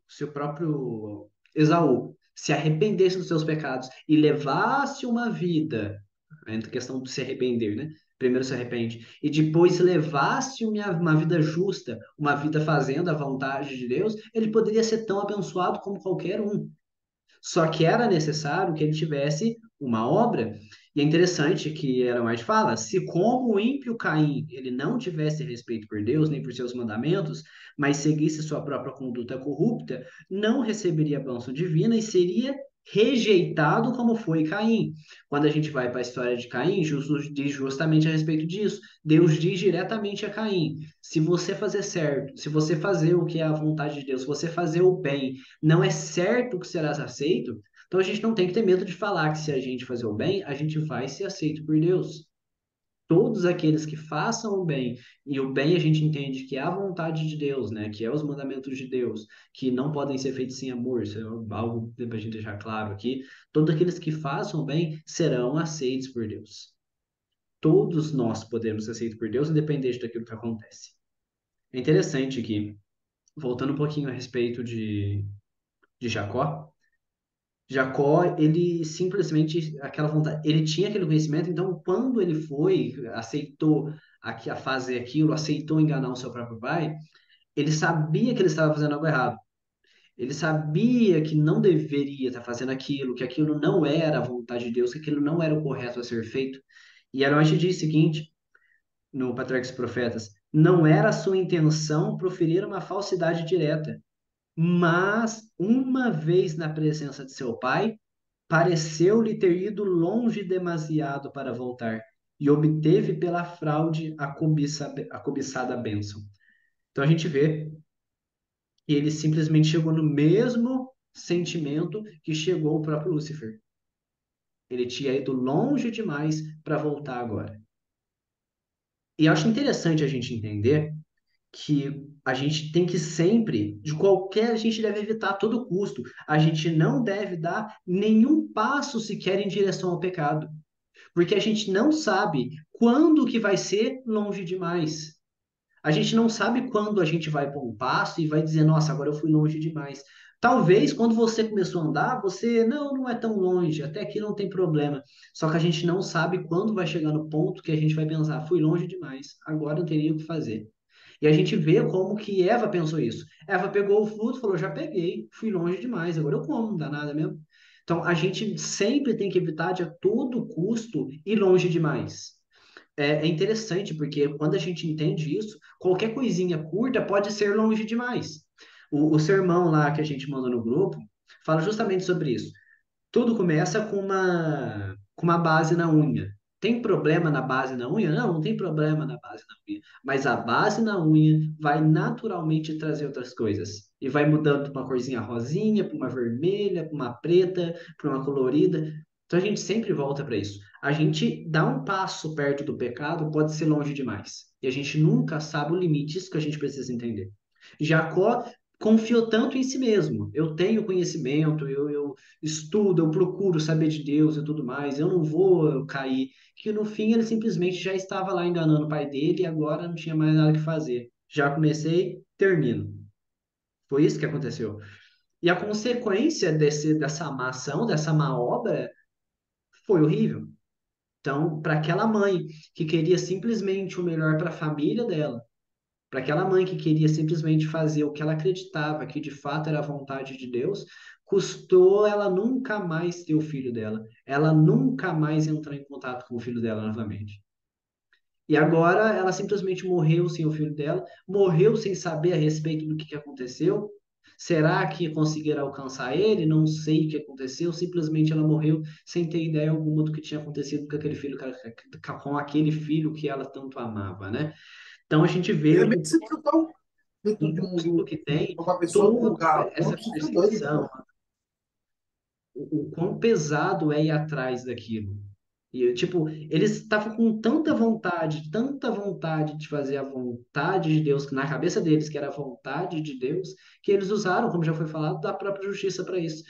S2: Esaú se arrependesse dos seus pecados e levasse uma vida, entra a questão de se arrepender, né? Primeiro se arrepende, e depois levasse uma vida justa, uma vida fazendo a vontade de Deus, ele poderia ser tão abençoado como qualquer um. Só que era necessário que ele tivesse uma obra. E é interessante que Ellen White fala: se como o ímpio Caim ele não tivesse respeito por Deus nem por seus mandamentos, mas seguisse sua própria conduta corrupta, não receberia a bênção divina e seria rejeitado como foi Caim. Quando a gente vai para a história de Caim, Jesus diz justamente a respeito disso. Deus diz diretamente a Caim: se você fazer certo, se você fazer o que é a vontade de Deus, se você fazer o bem, não é certo que serás aceito, então a gente não tem que ter medo de falar que se a gente fazer o bem, a gente vai ser aceito por Deus. Todos aqueles que façam o bem, e o bem a gente entende que é a vontade de Deus, né? Que é os mandamentos de Deus, que não podem ser feitos sem amor, isso é algo para a gente deixar claro aqui. Todos aqueles que façam o bem serão aceitos por Deus. Todos nós podemos ser aceitos por Deus, independente daquilo que acontece. É interessante que, voltando um pouquinho a respeito de Jacó, Jacó, ele simplesmente, aquela vontade, ele tinha aquele conhecimento, então quando ele foi, aceitou a fazer aquilo, aceitou enganar o seu próprio pai, ele sabia que ele estava fazendo algo errado. Ele sabia que não deveria estar fazendo aquilo, que aquilo não era a vontade de Deus, que aquilo não era o correto a ser feito. E Aaron diz o seguinte, no Patriarcas e Profetas: não era a sua intenção proferir uma falsidade direta, mas uma vez na presença de seu pai, pareceu-lhe ter ido longe demasiado para voltar, e obteve pela fraude a cobiçada bênção. Então a gente vê que ele simplesmente chegou no mesmo sentimento que chegou o próprio Lúcifer. Ele tinha ido longe demais para voltar agora. E eu acho interessante a gente entender que a gente tem que sempre, de qualquer, a gente deve evitar a todo custo. A gente não deve dar nenhum passo sequer em direção ao pecado, porque a gente não sabe quando que vai ser longe demais. A gente não sabe quando a gente vai pôr um passo e vai dizer, nossa, agora eu fui longe demais. Talvez quando você começou a andar, você, não, não é tão longe, até aqui não tem problema. Só que a gente não sabe quando vai chegar no ponto que a gente vai pensar, fui longe demais, agora eu teria o que fazer. E a gente vê como que Eva pensou isso. Eva pegou o fruto e falou, já peguei, fui longe demais, agora eu como, não dá nada mesmo. Então a gente sempre tem que evitar de a todo custo ir longe demais. É interessante, porque quando a gente entende isso, qualquer coisinha curta pode ser longe demais. O sermão lá que a gente manda no grupo fala justamente sobre isso. Tudo começa com uma base na unha. Tem problema na base na unha? Não, não tem problema na base na unha. Mas a base na unha vai naturalmente trazer outras coisas. E vai mudando para uma corzinha rosinha, para uma vermelha, para uma preta, para uma colorida. Então a gente sempre volta para isso. A gente dá um passo perto do pecado, pode ser longe demais. E a gente nunca sabe o limite, isso que a gente precisa entender. Jacó confiou tanto em si mesmo. Eu tenho conhecimento, eu estudo, eu procuro saber de Deus e tudo mais, eu não vou cair. Que no fim ele simplesmente já estava lá enganando o pai dele e agora não tinha mais nada que fazer. Já comecei, termino. Foi isso que aconteceu. E a consequência dessa má ação, dessa má obra, foi horrível. Então, para aquela mãe que queria simplesmente o melhor para a família dela, para aquela mãe que queria simplesmente fazer o que ela acreditava que de fato era a vontade de Deus, custou ela nunca mais ter o filho dela. Ela nunca mais entrar em contato com o filho dela novamente. E agora ela simplesmente morreu sem o filho dela, morreu sem saber a respeito do que aconteceu. Será que conseguiram alcançar ele? Não sei o que aconteceu. Simplesmente ela morreu sem ter ideia alguma do que tinha acontecido com aquele filho, com aquele filho que ela tanto amava, né? Então a gente vê
S4: Realmente você tratar
S2: um custo que tem
S4: uma pessoa com
S2: toda
S4: um carro,
S2: essa
S4: fica doido.
S2: perseguição, o quão pesado é ir atrás daquilo. E, tipo, eles estavam com tanta vontade de fazer a vontade de Deus, que na cabeça deles, que era a vontade de Deus, que eles usaram, como já foi falado, da própria justiça para isso.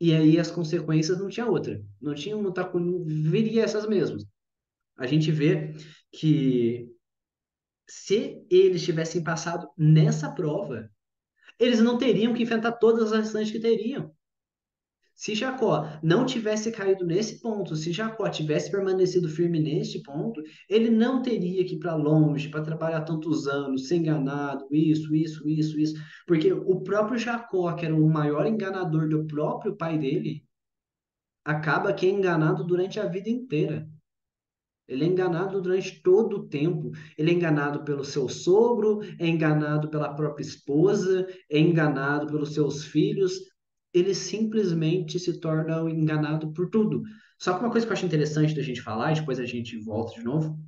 S2: E aí as consequências não tinha outra. Não tinha, não viria essas mesmas. A gente vê que se eles tivessem passado nessa prova, eles não teriam que enfrentar todas as restantes que teriam. Se Jacó não tivesse caído nesse ponto, se Jacó tivesse permanecido firme neste ponto, ele não teria que ir para longe para trabalhar tantos anos, ser enganado, isso, porque o próprio Jacó, que era o maior enganador do próprio pai dele, acaba que é enganado durante a vida inteira. Ele é enganado durante todo o tempo. Ele é enganado pelo seu sogro, é enganado pela própria esposa, é enganado pelos seus filhos. Ele simplesmente se torna enganado por tudo. Só que uma coisa que eu acho interessante da gente falar, e depois a gente volta de novo,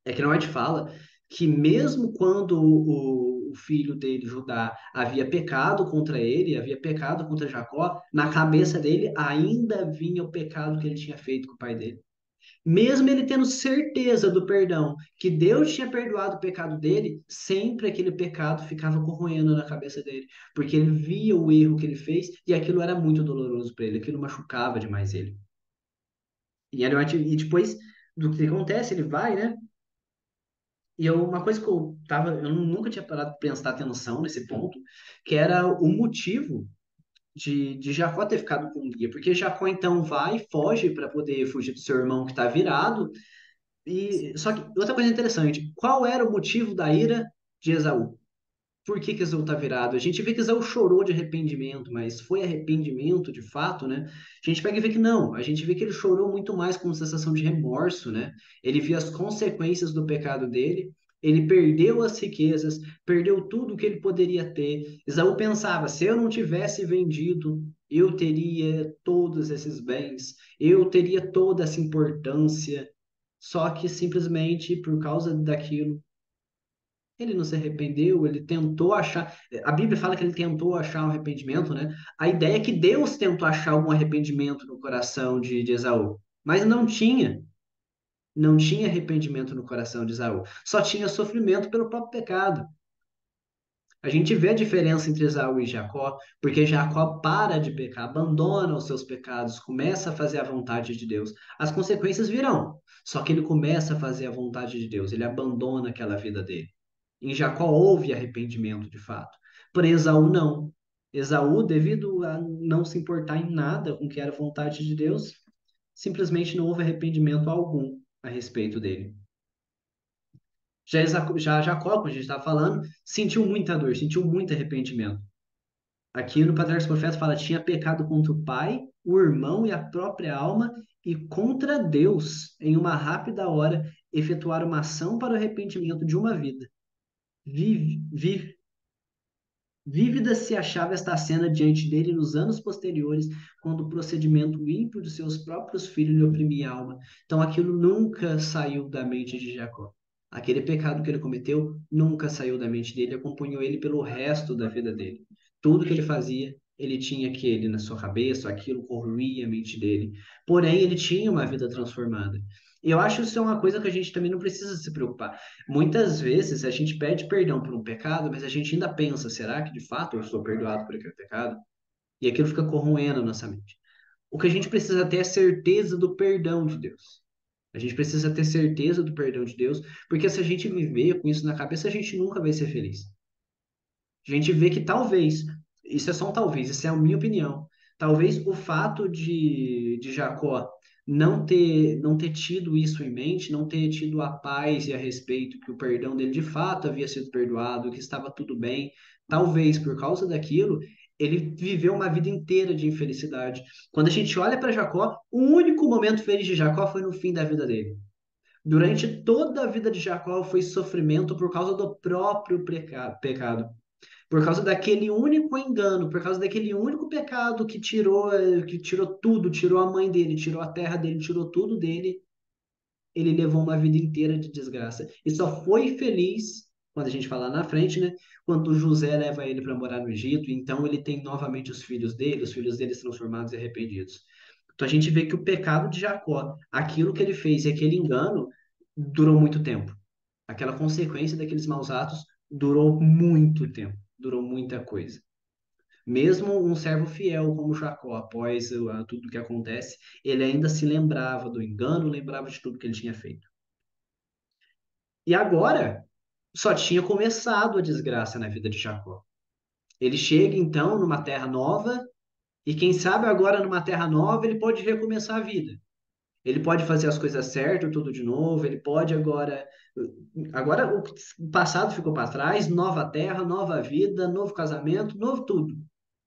S2: é que não a gente fala que mesmo quando o filho dele, Judá, havia pecado contra ele, havia pecado contra Jacó, na cabeça dele ainda vinha o pecado que ele tinha feito com o pai dele. Mesmo ele tendo certeza do perdão, que Deus tinha perdoado o pecado dele, sempre aquele pecado ficava corroendo na cabeça dele, porque ele via o erro que ele fez e aquilo era muito doloroso para ele, aquilo machucava demais ele. E depois do que acontece, ele vai, né? Uma coisa que eu nunca tinha parado para prestar atenção nesse ponto, que era o motivo de Jacó ter ficado com Lia, porque Jacó então vai, foge para poder fugir do seu irmão que está virado. E só que outra coisa interessante, qual era o motivo da ira de Esaú? Por que que Esaú está virado? A gente vê que Esaú chorou de arrependimento, mas foi arrependimento de fato, né? A gente pega e vê que não, a gente vê que ele chorou muito mais com sensação de remorso, né? Ele viu as consequências do pecado dele, ele perdeu as riquezas, perdeu tudo que ele poderia ter. Esaú pensava, se eu não tivesse vendido, eu teria todos esses bens, eu teria toda essa importância. Só que simplesmente por causa daquilo, ele não se arrependeu, ele tentou achar. A Bíblia fala que ele tentou achar um arrependimento, né? A ideia é que Deus tentou achar algum arrependimento no coração de Esaú, mas não tinha. Não tinha arrependimento no coração de Esaú. Só tinha sofrimento pelo próprio pecado. A gente vê a diferença entre Esaú e Jacó, porque Jacó para de pecar, abandona os seus pecados, começa a fazer a vontade de Deus. As consequências virão, só que ele começa a fazer a vontade de Deus, ele abandona aquela vida dele. Em Jacó houve arrependimento de fato, porém Esaú não. Esaú, devido a não se importar em nada com o que era a vontade de Deus, simplesmente não houve arrependimento algum a respeito dele. Já Jacó, como a gente estava falando, sentiu muita dor, sentiu muito arrependimento. Aqui no Patriarca dos Profetas fala, tinha pecado contra o pai, o irmão e a própria alma, e contra Deus, em uma rápida hora, efetuar uma ação para o arrependimento de uma vida. Vive, vive, Vívida se achava esta cena diante dele nos anos posteriores, quando o procedimento ímpio de seus próprios filhos lhe oprimia a alma. Então aquilo nunca saiu da mente de Jacó. Aquele pecado que ele cometeu nunca saiu da mente dele, acompanhou ele pelo resto da vida dele. Tudo que ele fazia, ele tinha aquele na sua cabeça, aquilo corroía a mente dele. Porém, ele tinha uma vida transformada. E eu acho que isso é uma coisa que a gente também não precisa se preocupar. Muitas vezes a gente pede perdão por um pecado, mas a gente ainda pensa, será que de fato eu sou perdoado por aquele pecado? E aquilo fica corroendo a nossa mente. O que a gente precisa ter é certeza do perdão de Deus. A gente precisa ter certeza do perdão de Deus, porque se a gente viver com isso na cabeça, a gente nunca vai ser feliz. A gente vê que talvez, isso é só um talvez, isso é a minha opinião. Talvez o fato de Jacó não ter tido isso em mente, não ter tido a paz e a respeito que o perdão dele de fato havia sido perdoado, que estava tudo bem, talvez por causa daquilo, ele viveu uma vida inteira de infelicidade. Quando a gente olha para Jacó, o único momento feliz de Jacó foi no fim da vida dele. Durante toda a vida de Jacó foi sofrimento por causa do próprio pecado. Por causa daquele único engano, por causa daquele único pecado que tirou tudo, tirou a mãe dele, tirou a terra dele, tirou tudo dele, ele levou uma vida inteira de desgraça. E só foi feliz, quando a gente falar na frente, né? Quando José leva ele para morar no Egito, então ele tem novamente os filhos dele transformados e arrependidos. Então a gente vê que o pecado de Jacó, aquilo que ele fez e aquele engano, durou muito tempo. Aquela consequência daqueles maus atos durou muito tempo, durou muita coisa. Mesmo um servo fiel como Jacó, após tudo que acontece, ele ainda se lembrava do engano, lembrava de tudo que ele tinha feito. E agora, só tinha começado a desgraça na vida de Jacó. Ele chega então numa terra nova E quem sabe agora numa terra nova ele pode recomeçar a vida. Ele pode fazer as coisas certas, tudo de novo. Ele pode agora. Agora o passado ficou para trás, nova terra, nova vida, novo casamento, novo tudo.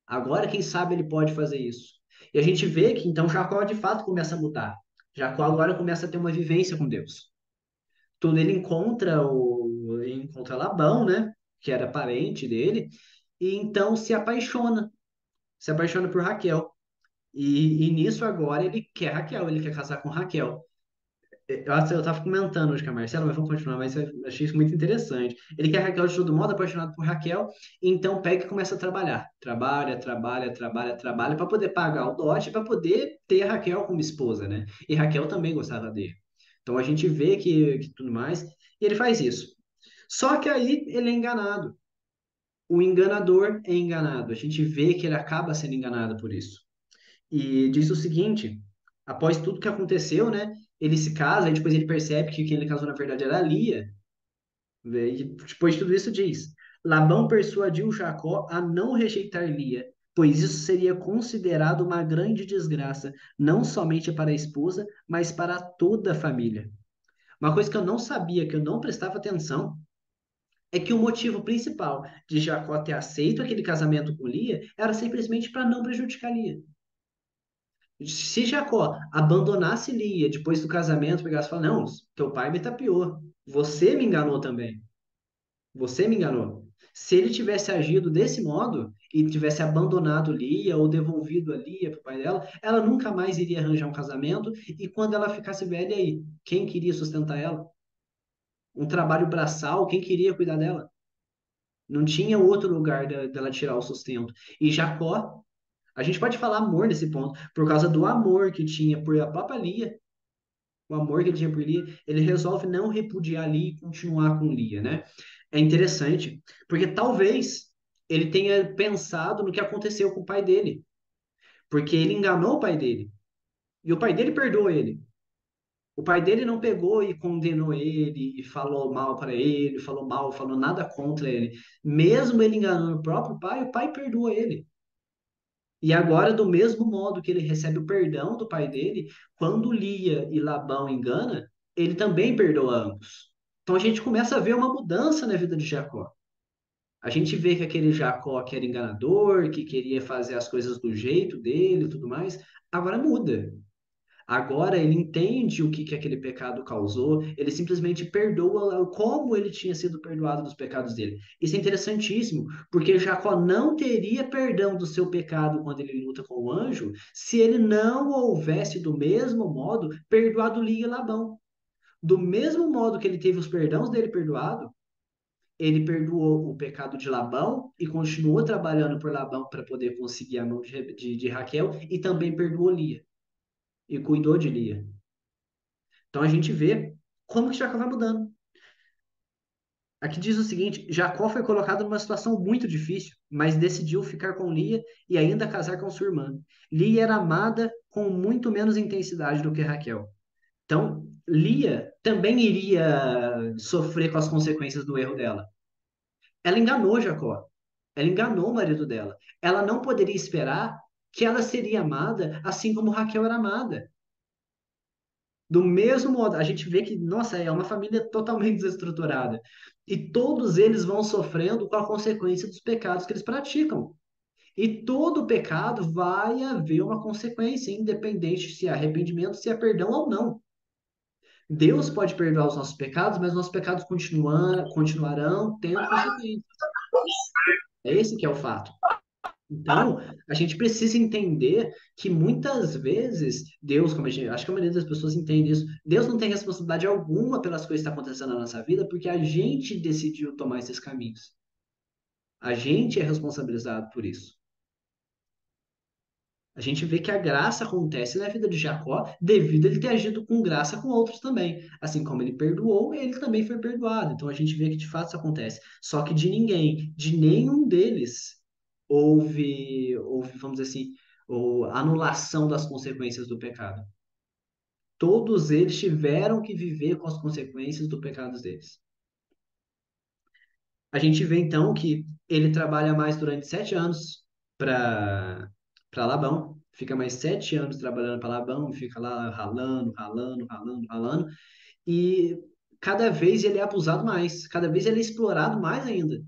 S2: Agora, quem sabe, ele pode fazer isso. E a gente vê que então Jacó de fato começa a mudar. Jacó agora começa a ter uma vivência com Deus. Tudo ele encontra Labão, né? Que era parente dele, e então se apaixona por Raquel. E nisso agora ele quer Raquel, ele quer casar com Raquel. Eu tava comentando hoje com a Marcela, mas vamos continuar, mas eu achei isso muito interessante. Ele quer Raquel de todo modo, apaixonado por Raquel, então pega e começa a trabalhar. Trabalha, para poder pagar o dote, para poder ter a Raquel como esposa, né? E Raquel também gostava dele. Então a gente vê que tudo mais, e ele faz isso. Só que aí ele é enganado. O enganador é enganado. A gente vê que ele acaba sendo enganado por isso. E diz o seguinte: após tudo que aconteceu, né? Ele se casa, e depois ele percebe que quem ele casou na verdade era a Lia. E depois de tudo isso diz: Labão persuadiu Jacó a não rejeitar Lia, pois isso seria considerado uma grande desgraça, não somente para a esposa, mas para toda a família. Uma coisa que eu não sabia, que eu não prestava atenção, é que o motivo principal de Jacó ter aceito aquele casamento com Lia era simplesmente para não prejudicar Lia. Se Jacó abandonasse Lia depois do casamento, pegasse e falasse, não, teu pai me tapeou. Você me enganou também. Você me enganou. Se ele tivesse agido desse modo e tivesse abandonado Lia ou devolvido a Lia para o pai dela, ela nunca mais iria arranjar um casamento e quando ela ficasse velha aí, quem queria sustentar ela? Um trabalho braçal, quem queria cuidar dela? Não tinha outro lugar dela tirar o sustento. E Jacó, a gente pode falar amor nesse ponto, por causa do amor que tinha por a própria Lia, o amor que ele tinha por Lia, ele resolve não repudiar Lia e continuar com Lia, né? É interessante, porque talvez ele tenha pensado no que aconteceu com o pai dele, porque ele enganou o pai dele, e o pai dele perdoou ele. O pai dele não pegou e condenou ele e falou mal para ele, falou mal, falou nada contra ele. Mesmo ele enganando o pai perdoa ele. E agora, do mesmo modo que ele recebe o perdão do pai dele, quando Lia e Labão engana, ele também perdoa ambos. Então a gente começa a ver uma mudança na vida de Jacó. A gente vê que aquele Jacó que era enganador, que queria fazer as coisas do jeito dele e tudo mais, agora muda. Agora ele entende o que aquele pecado causou, ele simplesmente perdoa como ele tinha sido perdoado dos pecados dele. Isso é interessantíssimo, porque Jacó não teria perdão do seu pecado quando ele luta com o anjo, se ele não houvesse, do mesmo modo, perdoado Lia e Labão. Do mesmo modo que ele teve os perdões dele perdoado, ele perdoou o pecado de Labão e continuou trabalhando por Labão para poder conseguir a mão de Raquel e também perdoou Lia e cuidou de Lia. Então a gente vê como que Jacó vai mudando. Aqui diz o seguinte: Jacó foi colocado numa situação muito difícil, mas decidiu ficar com Lia e ainda casar com sua irmã. Lia era amada com muito menos intensidade do que Raquel. Então, Lia também iria sofrer com as consequências do erro dela. Ela enganou Jacó. Ela enganou o marido dela. Ela não poderia esperar que ela seria amada assim como Raquel era amada. Do mesmo modo, a gente vê que, nossa, é uma família totalmente desestruturada. E todos eles vão sofrendo com a consequência dos pecados que eles praticam. E todo pecado vai haver uma consequência, independente se é arrependimento, se é perdão ou não. Deus pode perdoar os nossos pecados, mas nossos pecados continuarão tendo consequências. É esse que é o fato. Então, a gente precisa entender que muitas vezes Deus, como a gente, acho que a maioria das pessoas entende isso, Deus não tem responsabilidade alguma pelas coisas que estão acontecendo na nossa vida, porque a gente decidiu tomar esses caminhos. A gente é responsabilizado por isso. A gente vê que a graça acontece na vida de Jacó devido a ele ter agido com graça com outros também. Assim como ele perdoou, ele também foi perdoado. Então a gente vê que de fato isso acontece. Só que de ninguém, de nenhum deles, houve, vamos dizer assim, anulação das consequências do pecado. Todos eles tiveram que viver com as consequências do pecado deles. A gente vê então que ele trabalha mais durante 7 anos para para Labão, fica mais 7 anos trabalhando para Labão, fica lá ralando, ralando, ralando, ralando, e cada vez ele é abusado mais, cada vez ele é explorado mais ainda.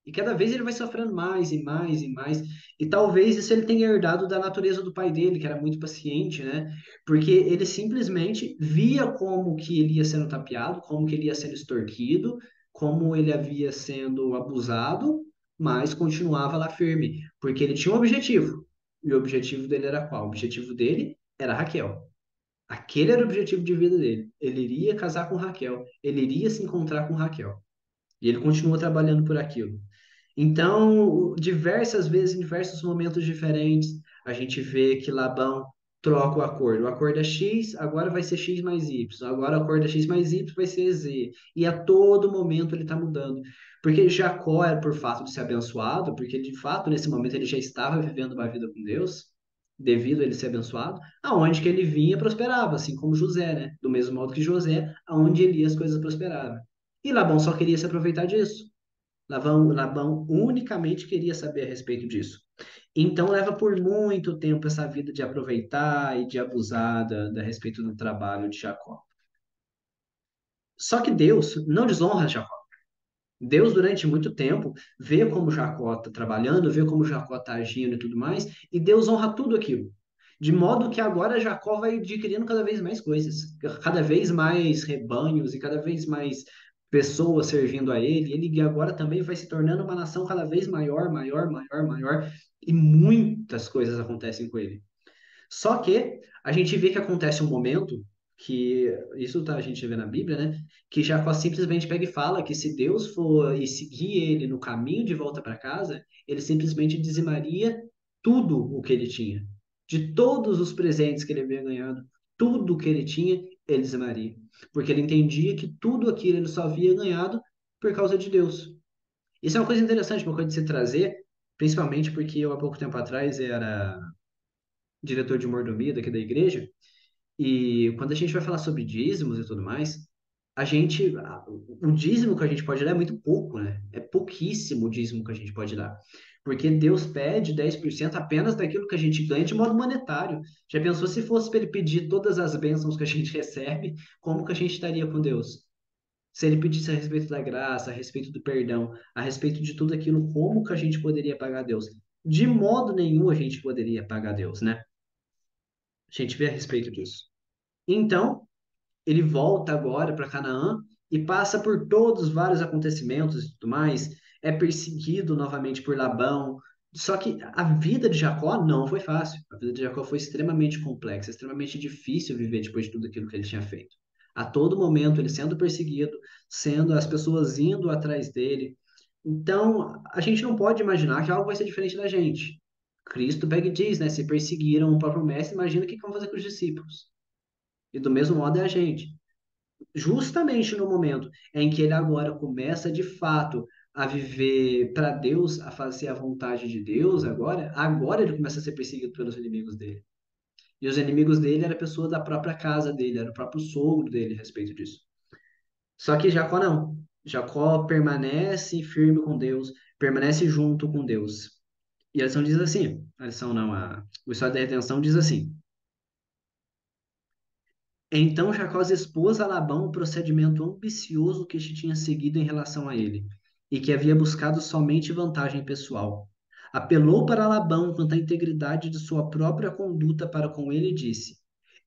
S2: E cada vez ele vai sofrendo mais e mais e mais. E talvez isso ele tenha herdado da natureza do pai dele, que era muito paciente, né? Porque ele simplesmente via como que ele ia sendo tapeado, como que ele ia sendo extorquido, como ele havia sendo abusado, mas continuava lá firme, porque ele tinha um objetivo. E o objetivo dele era qual? O objetivo dele era Raquel. Aquele era o objetivo de vida dele. Ele iria casar com Raquel, ele iria se encontrar com Raquel. E ele continua trabalhando por aquilo. Então, diversas vezes, em diversos momentos diferentes, a gente vê que Labão troca o acordo. O acordo é X, agora vai ser X mais Y. Agora o acordo é X mais Y, vai ser Z. E a todo momento ele está mudando. Porque Jacó era por fato de ser abençoado, porque de fato, nesse momento, ele já estava vivendo uma vida com Deus, devido a ele ser abençoado, aonde que ele vinha prosperava, assim como José, né? Do mesmo modo que José, aonde ele ia as coisas prosperavam. E Labão só queria se aproveitar disso. Labão unicamente queria saber a respeito disso. Então leva por muito tempo essa vida de aproveitar e de abusar da respeito do trabalho de Jacó. Só que Deus não desonra Jacó. Deus, durante muito tempo, vê como Jacó está trabalhando, vê como Jacó está agindo e tudo mais, e Deus honra tudo aquilo. De modo que agora Jacó vai adquirindo cada vez mais coisas, cada vez mais rebanhos e cada vez mais pessoas servindo a ele. Ele agora também vai se tornando uma nação cada vez maior, maior, maior, maior, e muitas coisas acontecem com ele. Só que a gente vê que acontece um momento que isso tá, a gente vê na Bíblia, né? Que Jacó simplesmente pega e fala que se Deus for e seguir ele no caminho de volta para casa, ele simplesmente dizimaria tudo o que ele tinha. De todos os presentes que ele havia ganhado, tudo que ele tinha, ele dizimaria. Porque ele entendia que tudo aquilo ele só havia ganhado por causa de Deus. Isso é uma coisa interessante, uma coisa de se trazer, principalmente porque eu há pouco tempo atrás era diretor de mordomia daqui da igreja, e quando a gente vai falar sobre dízimos e tudo mais, o dízimo que a gente pode dar é muito pouco, né? É pouquíssimo o dízimo que a gente pode dar. Porque Deus pede 10% apenas daquilo que a gente ganha de modo monetário. Já pensou se fosse para ele pedir todas as bênçãos que a gente recebe, como que a gente estaria com Deus? Se ele pedisse a respeito da graça, a respeito do perdão, a respeito de tudo aquilo, como que a gente poderia pagar a Deus? De modo nenhum a gente poderia pagar a Deus, né? A gente vê a respeito disso. Então, ele volta agora para Canaã e passa por todos os vários acontecimentos e tudo mais, é perseguido novamente por Labão. Só que a vida de Jacó não foi fácil. A vida de Jacó foi extremamente complexa, extremamente difícil viver depois de tudo aquilo que ele tinha feito. A todo momento ele sendo perseguido, sendo as pessoas indo atrás dele. Então, a gente não pode imaginar que algo vai ser diferente da gente. Cristo pega e diz, né? Se perseguiram o próprio mestre, imagina o que vão fazer com os discípulos. E do mesmo modo é a gente. Justamente no momento em que ele agora começa de fato a viver para Deus, a fazer a vontade de Deus, agora ele começa a ser perseguido pelos inimigos dele. E os inimigos dele era a pessoa da própria casa dele, era o próprio sogro dele a respeito disso. Só que Jacó não. Jacó permanece firme com Deus, permanece junto com Deus. E a lição diz assim, a lição não, o História da Redenção diz assim: então Jacó expôs a Labão o procedimento ambicioso que este tinha seguido em relação a ele, e que havia buscado somente vantagem pessoal. Apelou para Labão quanto à integridade de sua própria conduta para com ele e disse: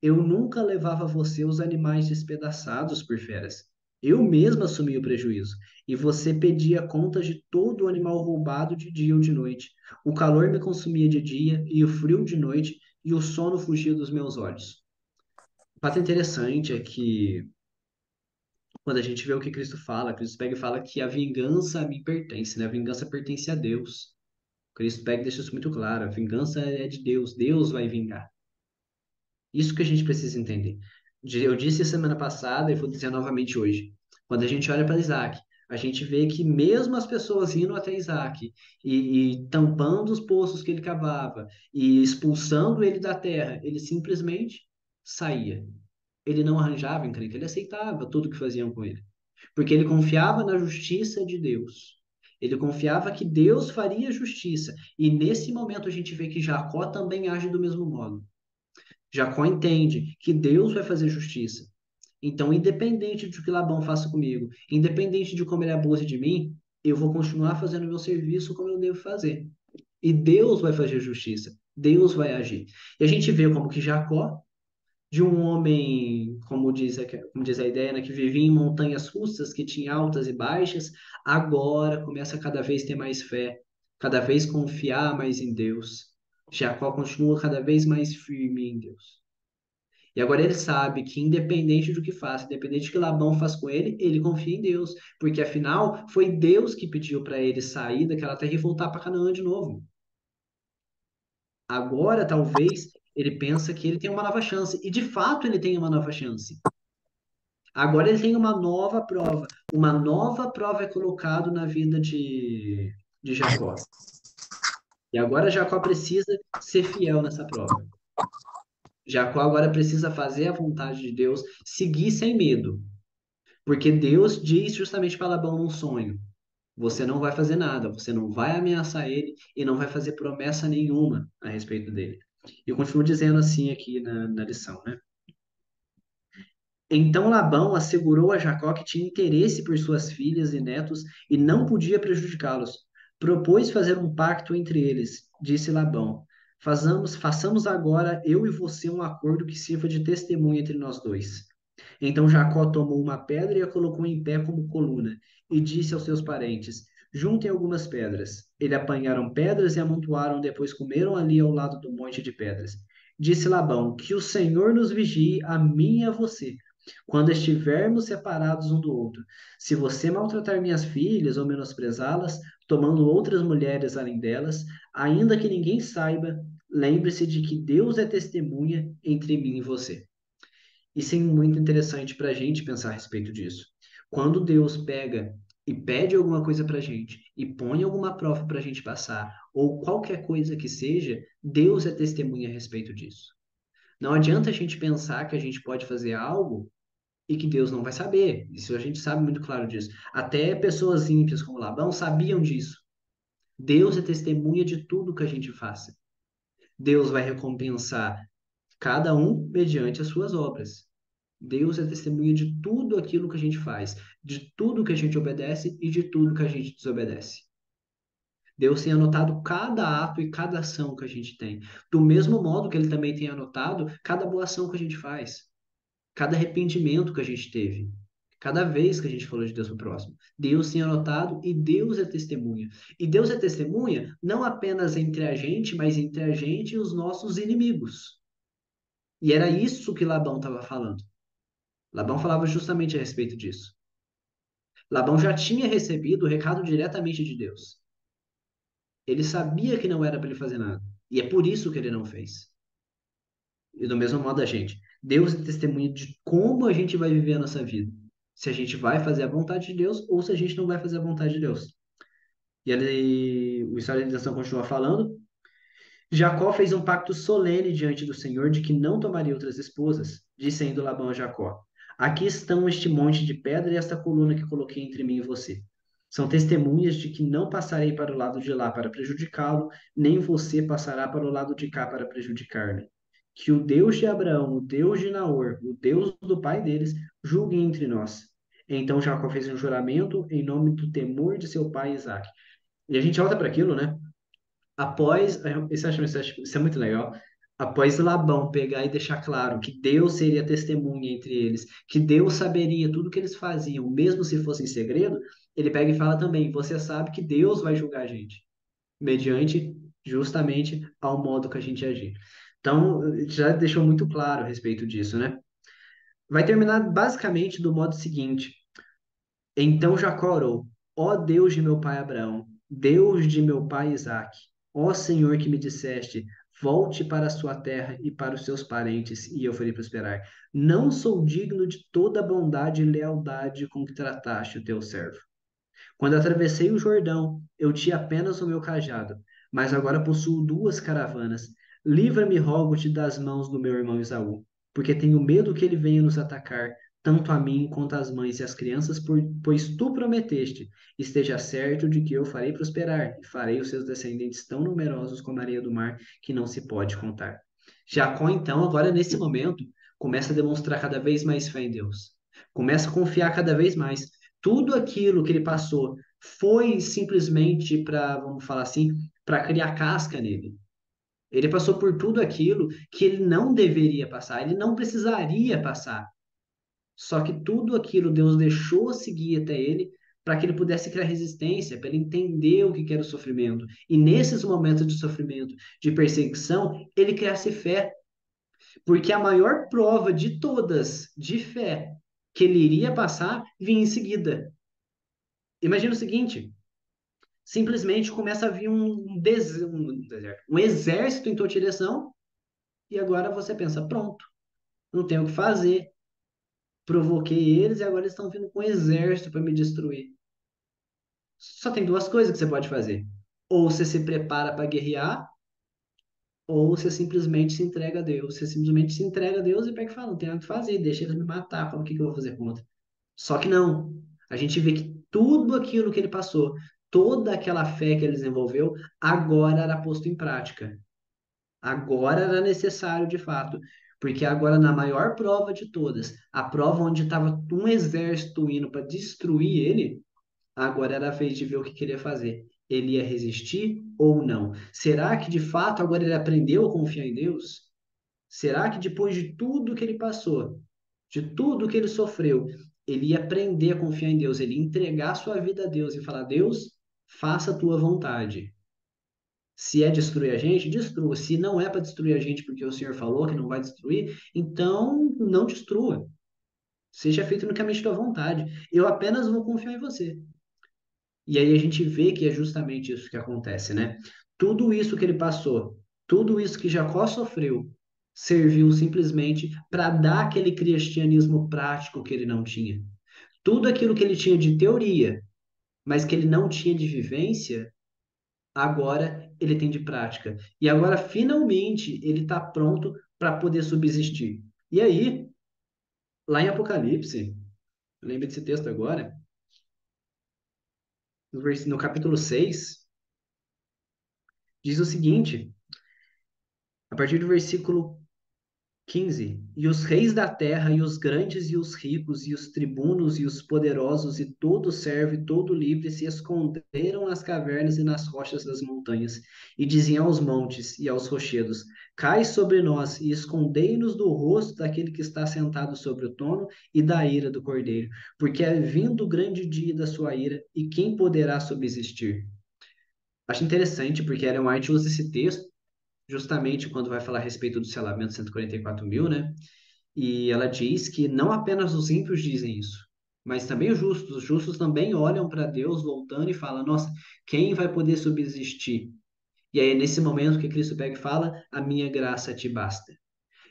S2: eu nunca levava a você os animais despedaçados por feras. Eu mesmo assumi o prejuízo, e você pedia contas de todo o animal roubado de dia ou de noite. O calor me consumia de dia, e o frio de noite, e o sono fugia dos meus olhos. O fato interessante é que quando a gente vê o que Cristo fala, Cristo pega e fala que a vingança me pertence, né? A vingança pertence a Deus. Cristo pega e deixa isso muito claro, a vingança é de Deus, Deus vai vingar. Isso que a gente precisa entender. Eu disse semana passada e vou dizer novamente hoje. Quando a gente olha para Isaac, a gente vê que mesmo as pessoas indo até Isaac e tampando os poços que ele cavava e expulsando ele da terra, ele simplesmente saía. Ele não arranjava encrenca, ele aceitava tudo que faziam com ele, porque ele confiava na justiça de Deus. Ele confiava que Deus faria justiça. E nesse momento a gente vê que Jacó também age do mesmo modo. Jacó entende que Deus vai fazer justiça. Então, independente de que Labão faça comigo, independente de como ele abuse de mim, eu vou continuar fazendo o meu serviço como eu devo fazer. E Deus vai fazer justiça. Deus vai agir. E a gente vê como que Jacó, de um homem, como diz a ideia, né, que vivia em montanhas russas, que tinha altas e baixas, agora começa a cada vez ter mais fé, cada vez confiar mais em Deus. Jacó continua cada vez mais firme em Deus. E agora ele sabe que, independente do que faça, independente do que Labão faz com ele, ele confia em Deus. Porque, afinal, foi Deus que pediu para ele sair daquela terra e voltar para Canaã de novo. Agora, talvez, ele pensa que ele tem uma nova chance. E, de fato, ele tem uma nova chance. Agora ele tem uma nova prova. Uma nova prova é colocada na vida de Jacó. E agora Jacó precisa ser fiel nessa prova. Jacó agora precisa fazer a vontade de Deus, seguir sem medo. Porque Deus diz justamente para Labão num sonho: você não vai fazer nada, você não vai ameaçar ele e não vai fazer promessa nenhuma a respeito dele. E eu continuo dizendo assim aqui na lição, né? Então Labão assegurou a Jacó que tinha interesse por suas filhas e netos e não podia prejudicá-los. Propôs fazer um pacto entre eles, disse Labão. Façamos agora eu e você um acordo que sirva de testemunha entre nós dois. Então Jacó tomou uma pedra e a colocou em pé como coluna, e disse aos seus parentes: juntem algumas pedras. Eles apanharam pedras e amontoaram, depois comeram ali ao lado do monte de pedras. Disse Labão: que o Senhor nos vigie, a mim e a você, quando estivermos separados um do outro. Se você maltratar minhas filhas ou menosprezá-las, tomando outras mulheres além delas, ainda que ninguém saiba, lembre-se de que Deus é testemunha entre mim e você. Isso é muito interessante para a gente pensar a respeito disso. Quando Deus pega e pede alguma coisa para a gente e põe alguma prova para a gente passar, ou qualquer coisa que seja, Deus é testemunha a respeito disso. Não adianta a gente pensar que a gente pode fazer algo e que Deus não vai saber. Isso a gente sabe muito claro disso. Até pessoas ímpias como Labão sabiam disso. Deus é testemunha de tudo que a gente faça. Deus vai recompensar cada um mediante as suas obras. Deus é testemunha de tudo aquilo que a gente faz, de tudo que a gente obedece e de tudo que a gente desobedece. Deus tem anotado cada ato e cada ação que a gente tem. Do mesmo modo que ele também tem anotado cada boa ação que a gente faz, cada arrependimento que a gente teve, cada vez que a gente falou de Deus para o próximo. Deus tem anotado e Deus é testemunha. E Deus é testemunha não apenas entre a gente, mas entre a gente e os nossos inimigos. E era isso que Labão estava falando. Labão falava justamente a respeito disso. Labão já tinha recebido o recado diretamente de Deus. Ele sabia que não era para ele fazer nada. E é por isso que ele não fez. E do mesmo modo a gente. Deus é testemunha de como a gente vai viver a nossa vida. Se a gente vai fazer a vontade de Deus ou se a gente não vai fazer a vontade de Deus. E ele, o História de Redenção continua falando. Jacó fez um pacto solene diante do Senhor de que não tomaria outras esposas, dizendo Labão a Jacó: aqui estão este monte de pedra e esta coluna que coloquei entre mim e você. São testemunhas de que não passarei para o lado de lá para prejudicá-lo, nem você passará para o lado de cá para prejudicar-me. Que o Deus de Abraão, o Deus de Naor, o Deus do pai deles, julgue entre nós. Então Jacó fez um juramento em nome do temor de seu pai Isaque. E a gente olha para aquilo, né? Após, isso é muito legal. Após Labão pegar e deixar claro que Deus seria testemunha entre eles, que Deus saberia tudo que eles faziam, mesmo se fosse em segredo, ele pega e fala também: você sabe que Deus vai julgar a gente, mediante justamente ao modo que a gente agir. Então, já deixou muito claro a respeito disso, né? Vai terminar basicamente do modo seguinte: então Jacó orou: ó Deus de meu pai Abraão, Deus de meu pai Isaque, ó Senhor que me disseste, volte para a sua terra e para os seus parentes, e eu farei prosperar. Não sou digno de toda a bondade e lealdade com que trataste o teu servo. Quando atravessei o Jordão, eu tinha apenas o meu cajado, mas agora possuo duas caravanas. Livra-me, rogo-te, das mãos do meu irmão Esaú, porque tenho medo que ele venha nos atacar, tanto a mim quanto às mães e às crianças, pois tu prometeste, esteja certo de que eu farei prosperar, e farei os seus descendentes tão numerosos como a areia do mar, que não se pode contar. Jacó, então, agora nesse momento, começa a demonstrar cada vez mais fé em Deus. Começa a confiar cada vez mais. Tudo aquilo que ele passou foi simplesmente para, vamos falar assim, para criar casca nele. Ele passou por tudo aquilo que ele não deveria passar, ele não precisaria passar. Só que tudo aquilo Deus deixou seguir até ele para que ele pudesse criar resistência, para ele entender o que que era o sofrimento. E nesses momentos de sofrimento, de perseguição, ele criasse fé, porque a maior prova de todas de fé que ele iria passar vinha em seguida. Imagina o seguinte, simplesmente começa a vir um exército em tua direção e agora você pensa, pronto, não tenho o que fazer. Provoquei eles e agora eles estão vindo com um exército para me destruir. Só tem duas coisas que você pode fazer. Ou você se prepara para guerrear, ou você simplesmente se entrega a Deus. Você simplesmente se entrega a Deus e pega e fala, não tem nada que fazer, deixa eles me matar, fala, o que que eu vou fazer contra? Só que não. A gente vê que tudo aquilo que ele passou, toda aquela fé que ele desenvolveu, agora era posto em prática. Agora era necessário de fato. Porque agora, na maior prova de todas, a prova onde estava um exército indo para destruir ele, agora era a vez de ver o que queria fazer. Ele ia resistir ou não? Será que de fato agora ele aprendeu a confiar em Deus? Será que depois de tudo que ele passou, de tudo que ele sofreu, ele ia aprender a confiar em Deus, ele ia entregar sua vida a Deus e falar: Deus, faça a tua vontade. Se é destruir a gente, destrua. Se não é para destruir a gente porque o Senhor falou que não vai destruir, então não destrua. Seja feito unicamente tua vontade. Eu apenas vou confiar em você. E aí a gente vê que é justamente isso que acontece, né? Tudo isso que ele passou, tudo isso que Jacó sofreu, serviu simplesmente para dar aquele cristianismo prático que ele não tinha. Tudo aquilo que ele tinha de teoria, mas que ele não tinha de vivência, agora ele tem de prática. E agora, finalmente, ele está pronto para poder subsistir. E aí, lá em Apocalipse, eu lembro desse texto agora, no capítulo 6 diz o seguinte, a partir do versículo 15. E os reis da terra, e os grandes, e os ricos, e os tribunos, e os poderosos, e todo servo, e todo livre, se esconderam nas cavernas e nas rochas das montanhas, e diziam aos montes e aos rochedos: Cai sobre nós, e escondei-nos do rosto daquele que está sentado sobre o trono e da ira do cordeiro, porque é vindo o grande dia da sua ira, e quem poderá subsistir? Acho interessante, porque Ellen White usa esse texto justamente quando vai falar a respeito do selamento 144 mil, né? E ela diz que não apenas os ímpios dizem isso, mas também os justos. Os justos também olham para Deus voltando e falam: Nossa, quem vai poder subsistir? E aí, nesse momento que Cristo pega e fala: A minha graça te basta.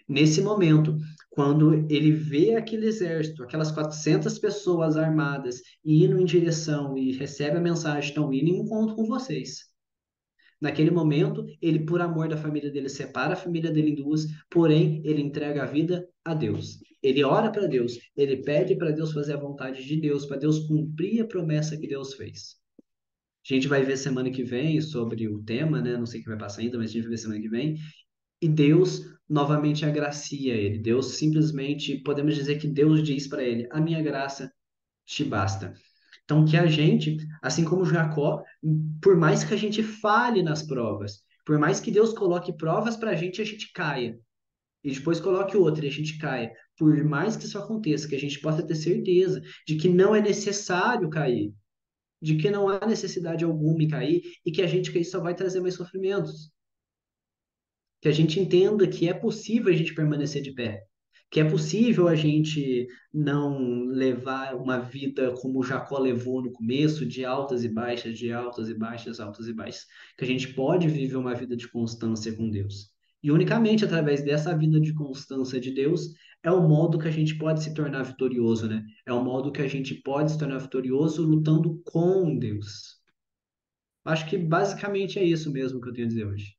S2: Nesse momento, quando ele vê aquele exército, aquelas 400 pessoas armadas, indo em direção e recebe a mensagem: Estão indo em encontro com vocês. Naquele momento, ele, por amor da família dele, separa a família dele em duas, porém, ele entrega a vida a Deus. Ele ora para Deus, ele pede para Deus fazer a vontade de Deus, para Deus cumprir a promessa que Deus fez. A gente vai ver semana que vem sobre o tema, né? Não sei o que vai passar ainda, mas a gente vai ver semana que vem. E Deus novamente agracia ele. Deus simplesmente, podemos dizer que Deus diz para ele: A minha graça te basta. Então, que a gente, assim como Jacó, por mais que a gente falhe nas provas, por mais que Deus coloque provas para a gente caia, e depois coloque outra e a gente caia, por mais que isso aconteça, que a gente possa ter certeza de que não é necessário cair, de que não há necessidade alguma em cair, e que a gente cair só vai trazer mais sofrimentos. Que a gente entenda que é possível a gente permanecer de pé, que é possível a gente não levar uma vida como Jacó levou no começo, de altas e baixas, de altas e baixas, altas e baixas, que a gente pode viver uma vida de constância com Deus. E unicamente através dessa vida de constância de Deus é o modo que a gente pode se tornar vitorioso, né? É o modo que a gente pode se tornar vitorioso lutando com Deus. Acho que basicamente é isso mesmo que eu tenho a dizer hoje.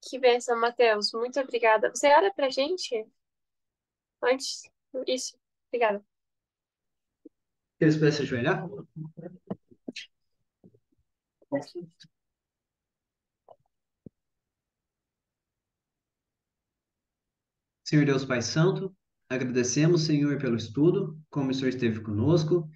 S1: Que bênção, Matheus. Muito obrigada. Você olha pra gente antes? Isso. Obrigada.
S2: Eles podem se ajoelhar? Senhor Deus Pai Santo, agradecemos, Senhor, pelo estudo, como o Senhor esteve conosco.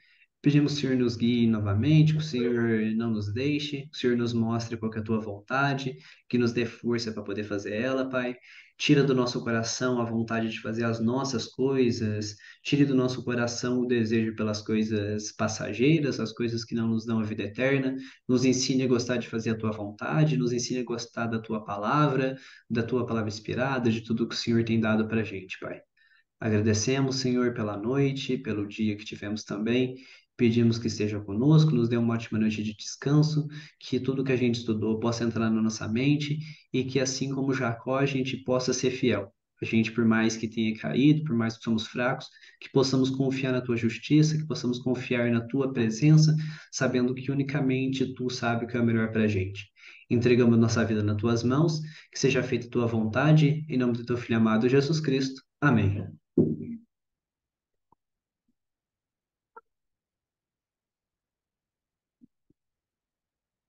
S2: Pedimos que o Senhor nos guie novamente, que o Senhor não nos deixe, que o Senhor nos mostre qual que é a tua vontade, que nos dê força para poder fazer ela, Pai. Tira do nosso coração a vontade de fazer as nossas coisas, tire do nosso coração o desejo pelas coisas passageiras, as coisas que não nos dão a vida eterna. Nos ensine a gostar de fazer a tua vontade, nos ensine a gostar da tua palavra inspirada, de tudo que o Senhor tem dado para a gente, Pai. Agradecemos, Senhor, pela noite, pelo dia que tivemos também. Pedimos que esteja conosco, nos dê uma ótima noite de descanso, que tudo que a gente estudou possa entrar na nossa mente e que, assim como Jacó, a gente possa ser fiel. A gente, por mais que tenha caído, por mais que somos fracos, que possamos confiar na tua justiça, que possamos confiar na tua presença, sabendo que unicamente tu sabe o que é o melhor para a gente. Entregamos nossa vida nas tuas mãos, que seja feita a tua vontade, em nome do teu filho amado Jesus Cristo. Amém.